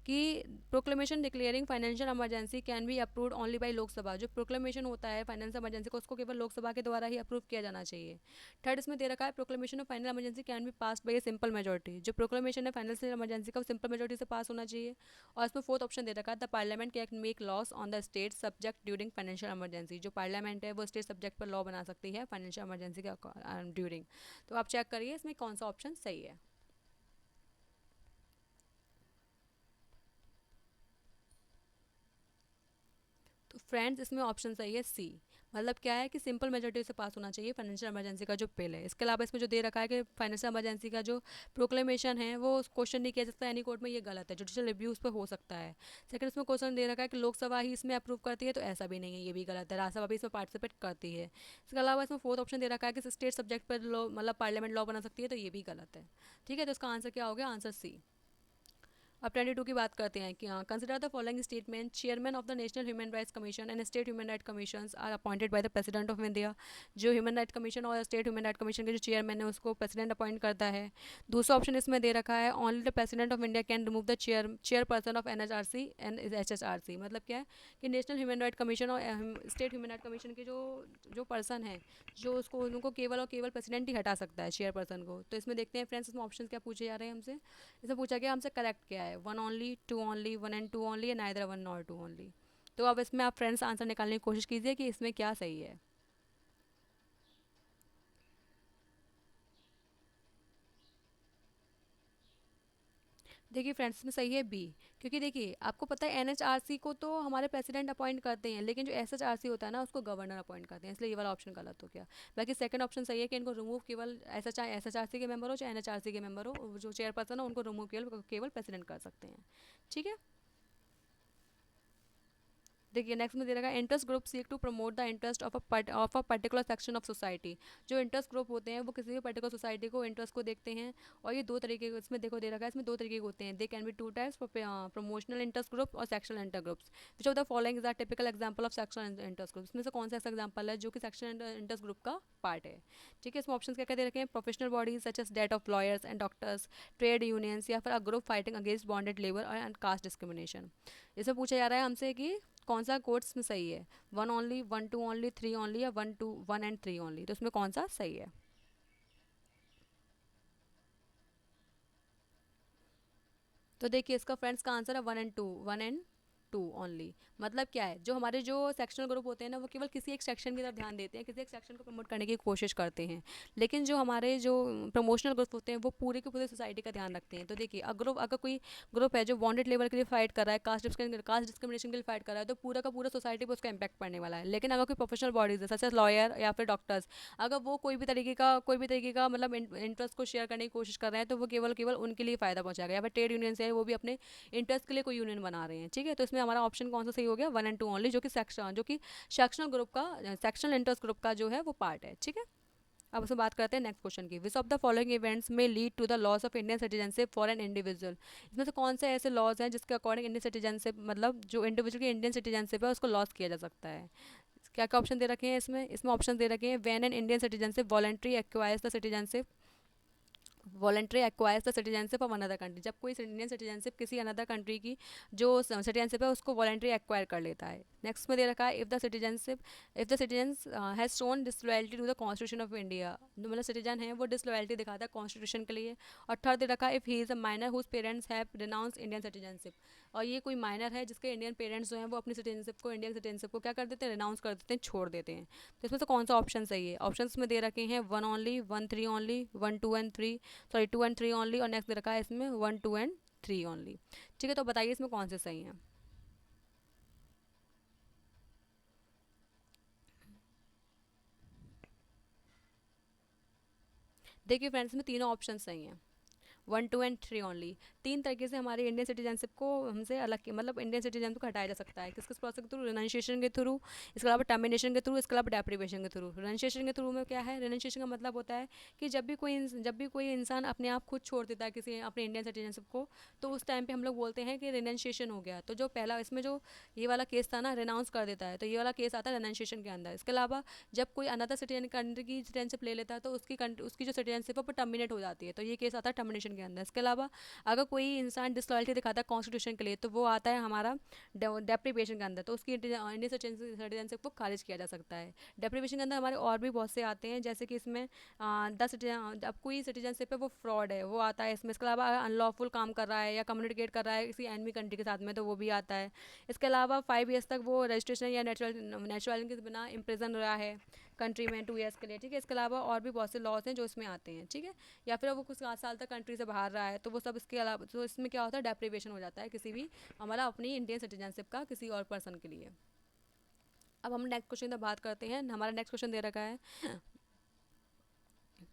कि proclamation declaring financial emergency can be approved only by Lok Sabha. जो प्रोक्लेमेशन होता है फाइनेंशियल इमरजेंसी को उसको केवल लोकसभा के द्वारा ही अप्रूव किया जाना चाहिए। थर्ड इसमें दे रखा है proclamation of final emergency can be pass by a simple majority. जो प्रोक्लेमेशन है फाइनेंशियल इमरजेंसी का वो सिंपल मेजोरिटी से पास होना चाहिए। और इसमें फोर्थ ऑप्शन दे रखा है the parliament can make loss on the state subject during financial emergency. जो पार्लियामेंट है वो स्टेट सब्जेक्ट पर लॉ बना सकती है फाइनेंशियल इमरजेंसी का ड्यूरिंग। तो आप चेक करिए इसमें कौन सा ऑप्शन सही है। तो फ्रेंड्स इसमें ऑप्शन सही है सी। मतलब क्या है कि सिंपल मेजोरिटी से पास होना चाहिए फाइनेंशियल इमरजेंसी का जो बिल है। इसके अलावा इसमें जो दे रखा है कि फाइनेंशियल इमरजेंसी का जो प्रोक्लेमेशन है वो क्वेश्चन नहीं किया जा सकता एनी कोर्ट में, ये गलत है, जुडिशियल रिव्यू उस पर हो सकता है। सेकंड इसमें क्वेश्चन दे रखा है कि लोकसभा ही इसमें अप्रूव करती है, तो ऐसा भी नहीं है, ये भी गलत है, राज्यसभा भी इसमें पार्टिसिपेट करती है। इसके अलावा इसमें फोर्थ ऑप्शन दे रखा है कि स्टेट सब्जेक्ट पर लॉ मतलब पार्लियामेंट लॉ बना सकती है, तो ये भी गलत है, ठीक है। तो इसका आंसर क्या हो गया, आंसर सी। अब 22 की बात करते हैं कि consider the following statement chairman of the national human rights commission and state human right commission are appointed by the president of India. जो ह्यूमन राइट कमीशन और स्टेट ह्यूमन राइट कमीशन के जो चेयरमैन है उसको president appoint करता है। दूसरा option इसमें दे रखा है only the president of India can remove the chairperson of NHRC and HHRC। मतलब क्या है कि नेशनल ह्यूमन राइट कमीशन और स्टेट ह्यूमन राइट कमीशन के जो जो पर्सन है जो उसको उनको केवल और केवल प्रेसिडेंट ही हटा सकता है चेयरपर्सन को। तो इसमें देखते हैं फ्रेंड्स इसमें ऑप्शन क्या पूछे जा रहे हैं हमसे। इसमें पूछा गया हमसे करेक्ट क्या है, one only, two only, one and two only, neither one nor two only. तो अब इसमें आप फ्रेंड्स आंसर निकालने की कोशिश कीजिए कि इसमें क्या सही है। देखिए फ्रेंड्स इसमें सही है बी। क्योंकि देखिए आपको पता है NHRC को तो हमारे प्रेसिडेंट अपॉइंट करते हैं, लेकिन जो SHRC होता है ना उसको गवर्नर अपॉइंट करते हैं, इसलिए ये वाला ऑप्शन गलत हो गया। बाकी सेकंड ऑप्शन सही है कि इनको रिमूव केवल ऐसा चाहे SHRC के मेंबर हो चाहे NHRC के मेंबर हो, जो चेयरपर्सन हो उनको रिमूव केवल केवल प्रेसिडेंट कर सकते हैं, ठीक है। देखिए नेक्स्ट में दे रखा है interest group seek to promote the interest of a particular section of society. जो इंटरेस्ट ग्रुप होते हैं वो किसी भी पर्टिकुलर सोसाइटी को इंटरेस्ट को देखते हैं। और ये दो तरीके के इसमें देखो दे रखा है, इसमें दो तरीके के होते हैं। They can be two types, promotional interest group और sectional inter groups. Which of the following is the typical example of sectional interest group. इसमें से कौन सा ऐसा एग्जांपल है जो कि सेक्शनल इंटरेस्ट ग्रुप का पार्ट है, ठीक है। इसमें ऑप्शन क्या क्या दे रखे हैं, professional bodies such as that of lawyers and doctors, trade unions, या फिर a group fighting against bonded labour and caste discrimination. इसमें पूछा जा रहा है हमसे कि कौन सा कोड्स में सही है, one only, one two only, three only, या one two one and three only. तो इसमें कौन सा सही है। तो देखिए इसका फ्रेंड्स का आंसर है one and two, one and two only. मतलब क्या है, जो हमारे जो सेक्शनल ग्रुप होते हैं ना वो केवल किसी एक सेक्शन की तरफ ध्यान देते हैं, किसी एक सेक्शन को प्रमोट करने की कोशिश करते हैं। लेकिन जो हमारे जो प्रमोशनल ग्रुप होते हैं वो पूरे के पूरे सोसाइटी का ध्यान रखते हैं। तो देखिए अगर कोई ग्रुप है जो बॉन्डेड लेबर के लिए फाइट कर रहा है, कास्ट डिस्क्रिमिनेशन के लिए फाइट कर रहा है, तो पूरा का पूरा सोसाइटी पर उसका इम्पैक्ट पड़ने वाला है। लेकिन अगर कोई प्रोफेशनल बॉडीज है सच एज लॉयर या फिर डॉक्टर्स, अगर वो कोई भी तरीके का मतलब इंटरेस्ट को शेयर करने की कोशिश कर रहे हैं तो वो केवल केवल उनके लिए फ़ायदा पहुंचाएगा। या फिर ट्रेड यूनियन है वो भी अपने इंटरेस्ट के लिए कोई यूनियन बना रहे हैं, ठीक है। तो इसमें हमारा ऑप्शन कौन सा सही हो गया, वन एंड टू ओनली, जो कि सेक्शनल ग्रुप का सेक्शनल इंटरेस्ट ग्रुप का जो है वो पार्ट है, ठीक है। अब उसमें बात करते हैं नेक्स्ट क्वेश्चन की। Which of the following events may lead to the loss of Indian citizenship for an individual. इसमें से कौन से ऐसे लॉज हैं जिसके अकॉर्डिंग इंडियन सिटीजनशिप मतलब जो इंडिविजुअल की इंडियन सिटीजनशिप है उसको लॉस किया जा सकता है। क्या क्या ऑप्शन दे रखे हैं इसमें, इसमें ऑप्शन दे रखे हैं when an Indian citizenship voluntary acquires the citizenship, voluntary acquires the citizenship of another country, जब कोई इंडियन सिटीजनशिप किसी अनदर कंट्री की जो सिटीजनशिप है उसको वॉलेंट्री एक्वायर कर लेता है। नेक्स्ट में दे रखा है if the citizen has shown disloyalty to the constitution of India, जो मतलब सिटीजन है वो डिसलॉयल्टी दिखाता है कॉन्स्टिट्यूशन के लिए। और थर्ड दे रखा है if he is a minor whose parents have renounce Indian citizenship, और ये कोई माइनर है जिसके इंडियन पेरेंट्स जो हैं वो अपनी सिटीजनशिप को, इंडियन सिटीजनशिप को क्या कर देते हैं, रिनाउंस कर देते हैं, छोड़ देते हैं। तो इसमें से कौन सा ऑप्शन सही है? ऑप्शंस में दे रखे हैं 1 only, 1 3 only, 1 2 and 3, sorry 2 and 3 only, और नेक्स्ट दे रखा है इसमें 1 2 एंड 3 ओनली। ठीक है, तो बताइए इसमें कौन से सही हैं। देखिए फ्रेंड्स, में तीनों ऑप्शन सही हैं, 1 2 एंड 3 ओनली। तीन तरीके से हमारे इंडियन सिटीजनशिप को हमसे अलग मतलब इंडियन सिटीजन को हटाया जा सकता है। किस किस प्रोसेस के थ्रू? रिनाउंसिएशन के थ्रू, इसके अलावा टर्मिनेशन के थ्रू, इसके अलावा डेप्रिवेशन के थ्रू। रिनाउंसिएशन के थ्रू में क्या है? रिनाउंसिएशन का मतलब होता है कि जब भी कोई इंसान अपने आप खुद छोड़ देता है किसी अपने इंडियन सिटीजनशिप को, तो उस टाइम पे हम लोग बोलते हैं कि रिनाउंसिएशन हो गया। तो जो पहला इसमें जो ये वाला केस था ना, रिनाउंस कर देता है, तो ये वाला केस आता है रिनाउंसिएशन के अंदर। इसके अलावा जब कोई अनदर सिटीजन कंट्री की सिटीजनशिप ले लेता है तो उसकी जो सिटीजनशिप है वो टर्मिनेट हो जाती है, तो ये केस आता है टर्मिनेशन के अंदर। इसके अलावा अगर कोई इंसान डिसलॉयल्टी दिखाता है कॉन्स्टिट्यूशन के लिए, तो वो आता है हमारा डेप्रीवेशन के अंदर, तो उसकी इंडियन सिटीजनशिप को खारिज किया जा सकता है। डेप्रीवेशन के अंदर हमारे और भी बहुत से आते हैं, जैसे कि इसमें अब कोई सिटीजनशिप है वो फ्रॉड है, वो आता है इसमें। इसके अलावा अनलॉफुल काम कर रहा है या कम्युनिकेट कर रहा है किसी एनमी कंट्री के साथ में, तो वो भी आता है। इसके अलावा 5 ईयर्स तक वो रजिस्ट्रेशन या नेचुरल के बिना इम्प्रिजन रहा है कंट्री में 2 ईयर्स के लिए। ठीक है, इसके अलावा और भी बहुत से लॉज हैं जो इसमें आते हैं। ठीक है, या फिर वो कुछ 7 साल तक कंट्री से बाहर रहा है, तो वो सब इसके अलावा, तो इसमें क्या होता है, डेप्रीवेशन हो जाता है किसी भी हमारा अपनी इंडियन सिटीजनशिप का किसी और पर्सन के लिए। अब हम नेक्स्ट क्वेश्चन की बात करते हैं। हमारा नेक्स्ट क्वेश्चन दे रखा है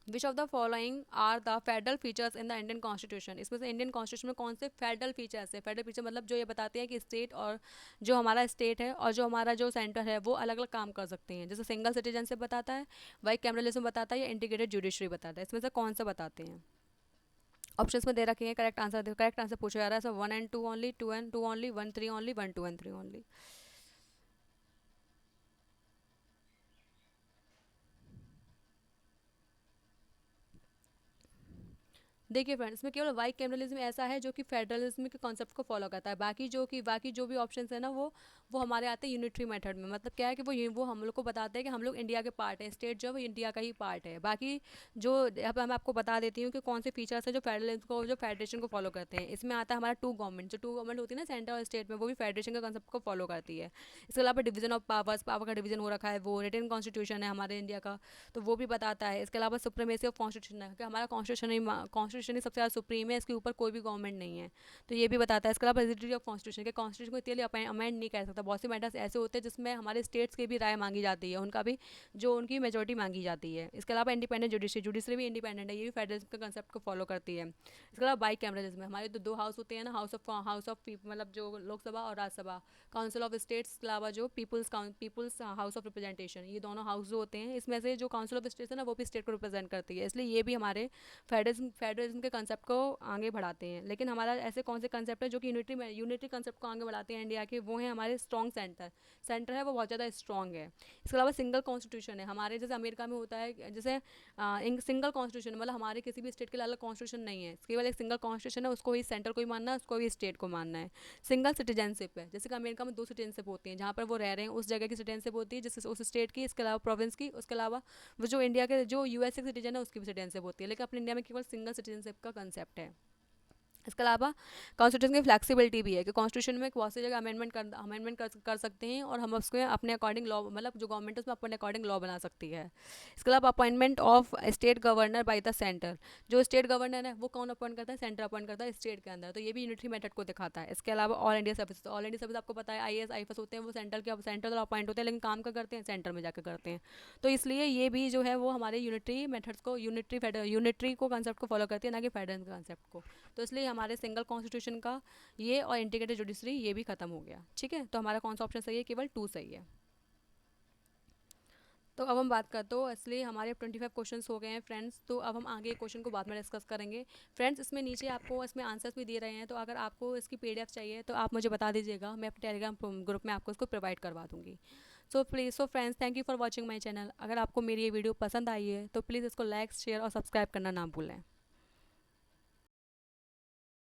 which of the following are the federal features in the Indian constitution. इसमें से इंडियन कॉन्स्टिट्यूशन में कौन से फेडरल फीचर्स है? फेडरल फीचर मतलब जो ये बताते हैं कि स्टेट और जो हमारा स्टेट है और जो हमारा जो सेंटर है वो अलग अलग काम कर सकते हैं। जैसे सिंगल सिटीजनशिप बताता है, वाइट कैमरलिज्म बताता है, या इंटीग्रेटेड जुडिशरी बताता है। इसमें से कौन सा बताते हैं? ऑप्शंस में दे रखे हैं, करेक्ट आंसर पूछा जा रहा है। सो 1 and 2 only, 2 and 2 only, 1 3 only, 1 2 and 3 only. देखिए फ्रेंड्स, इसमें केवल वाइट कैमरलिज्म ऐसा है जो कि फेडरलिज्म के कॉन्सेप्ट को फॉलो करता है। बाकी जो भी ऑप्शंस है ना, वो हमारे आते हैं यूनिटरी मेथड में। मतलब क्या है कि वो हम लोग को बताते हैं कि हम लोग इंडिया के पार्ट हैं, स्टेट जो है वो इंडिया का ही पार्ट है। बाकी जो अब मैं आपको बता देती हूँ कि कौन से फीचर्स हैं जो फेडरलिज्म को, जो फेडरेशन को फॉलो करते हैं। इसमें आता है हमारा टू गवर्नमेंट, जो टू गवर्नमेंट होती है ना सेंटर और स्टेट में, वो भी फेडरेशन के कॉन्सेप्ट को फॉलो करती है। इसके अलावा डिवीजन ऑफ पावर्स, पावर का डिवीजन हो रखा है, वो रिटन कॉन्स्टिट्यूशन है हमारे इंडिया का, तो वो भी बताता है। इसके अलावा सुप्रीमेसी ऑफ कॉन्स्टिट्यूशन है कि हमारा कॉन्स्टिट्यूशन ही सबसे ज़्यादा सुप्रीम है, इसके ऊपर कोई भी गवर्नमेंट नहीं है, तो ये भी बताता है। इसके अलावा रिजिडिटी ऑफ कॉन्स्टिट्यूशन के कॉन्स्टिट्यूशन को इतने अमेंड नहीं कर सकता। बहुत से मैटर्स ऐसे होते हैं जिसमें हमारे स्टेट्स की भी राय मांगी जाती है, उनका भी जो उनकी मेजोरिटी मांगी जाती है। इसके अलावा इंडिपेंडेंट जुडिशरी भी इंडिपेंडेंट है, ये भी फेडरलिज्म के कंसेप्ट को फॉलो करती है। इसके अलावा बाई कैमरलिज्म में हमारे तो दो हाउस होते हैं ना, हाउस ऑफ मतलब जो लोकसभा और राज्यसभा, काउंसिल ऑफ स्टेट्स के अलावा जो पीपल्स हाउस ऑफ रिप्रेजेंटेशन, ये दोनों हाउस जो होते हैं, इसमें से जो काउंसिल ऑफ स्टेट्स है ना वो भी स्टेट को रिप्रेजेंट करती है। इसलिए ये भी हमारे फेडरलिज्म के कंसेप्ट को आगे बढ़ाते हैं। लेकिन हमारा ऐसे कौन से कंसेप्ट है जो कि यूनिटरी कंसेप्ट को आगे बढ़ाते हैं इंडिया के? वो हैं हमारे स्ट्रॉन्ग सेंटर है, वो बहुत ज़्यादा स्ट्रॉन्ग है। इसके अलावा सिंगल कॉन्स्टिट्यूशन है हमारे, जैसे अमेरिका में होता है, जैसे सिंगल कॉन्स्टिट्यूशन मतलब हमारे किसी भी स्टेट के लिए अलग कॉन्स्टिट्यूशन नहीं है, केवल एक सिंगल कॉन्स्टिट्यूशन है, उसको ही सेंटर को ही मानना है, उसको भी स्टेट को मानना है। सिंगल सिटीजनशिप है, जैसे कि अमेरिका में 2 सिटीजनशिप होती हैं, जहाँ पर वो रह रहे हैं उस जगह की सिटीजनशिप होती है, जिस उस स्टेट की, इसके अलावा प्रोविंस की, उसके अलावा वो जो इंडिया के जो यूएस के सिटीजन है उसकी भी सिटीजनशिप होती है। लेकिन अपने इंडिया में केवल सिंगल सिटीजनशिप का कंसेप्ट है। इसके अलावा कॉन्स्टिट्यूशन की फ्लैक्सिबिलिटी भी है कि कॉन्स्टिट्यूशन में बहुत सी जगह अमेंडमेंट कर सकते हैं और हम उसको अपने अकॉर्डिंग लॉ, मतलब जो गवर्नमेंट है उसमें अपने अकॉर्डिंग लॉ बना सकती है। इसके अलावा appointment of state governor by the centre, जो स्टेट गवर्नर है वो कौन अपॉइंट करता है? सेंटर अपॉइंट करता है स्टेट के अंदर, तो ये भी यूनिटरी मेथड को दिखाता है। इसके अलावा all India service, all India service आपको पता है IAS IFS होते हैं, वो सेंटर अपॉइंट होते हैं, लेकिन काम का करते हैं सेंटर में जाकर करते हैं। तो इसलिए ये भी जो है वो हमारे यूनिटरी मेथड्स को, यूनिटरी को कंसेप्ट को फॉलो करती है, ना कि फेडरल कंसेप्ट को। तो इसलिए हमारे सिंगल कॉन्स्टिट्यूशन का ये और इंटीग्रेटेड जुडिशरी ये भी खत्म हो गया। ठीक है, तो हमारा कौन सा ऑप्शन सही है? केवल 2 सही है। तो अब हम बात करते हो, इसलिए हमारे 25 क्वेश्चंस हो गए हैं फ्रेंड्स। तो अब हम आगे क्वेश्चन को बाद में डिस्कस करेंगे फ्रेंड्स। इसमें नीचे आपको इसमें आंसर्स भी दिए रहे हैं, तो अगर आपको इसकी PDF चाहिए तो आप मुझे बता दीजिएगा, मैं अपने टेलीग्राम ग्रुप में आपको इसको प्रोवाइड करवा दूँगी। So friends, thank you for watching my channel. अगर आपको मेरी ये वीडियो पसंद आई है तो प्लीज़ इसको लाइक, शेयर और सब्सक्राइब करना ना भूलें।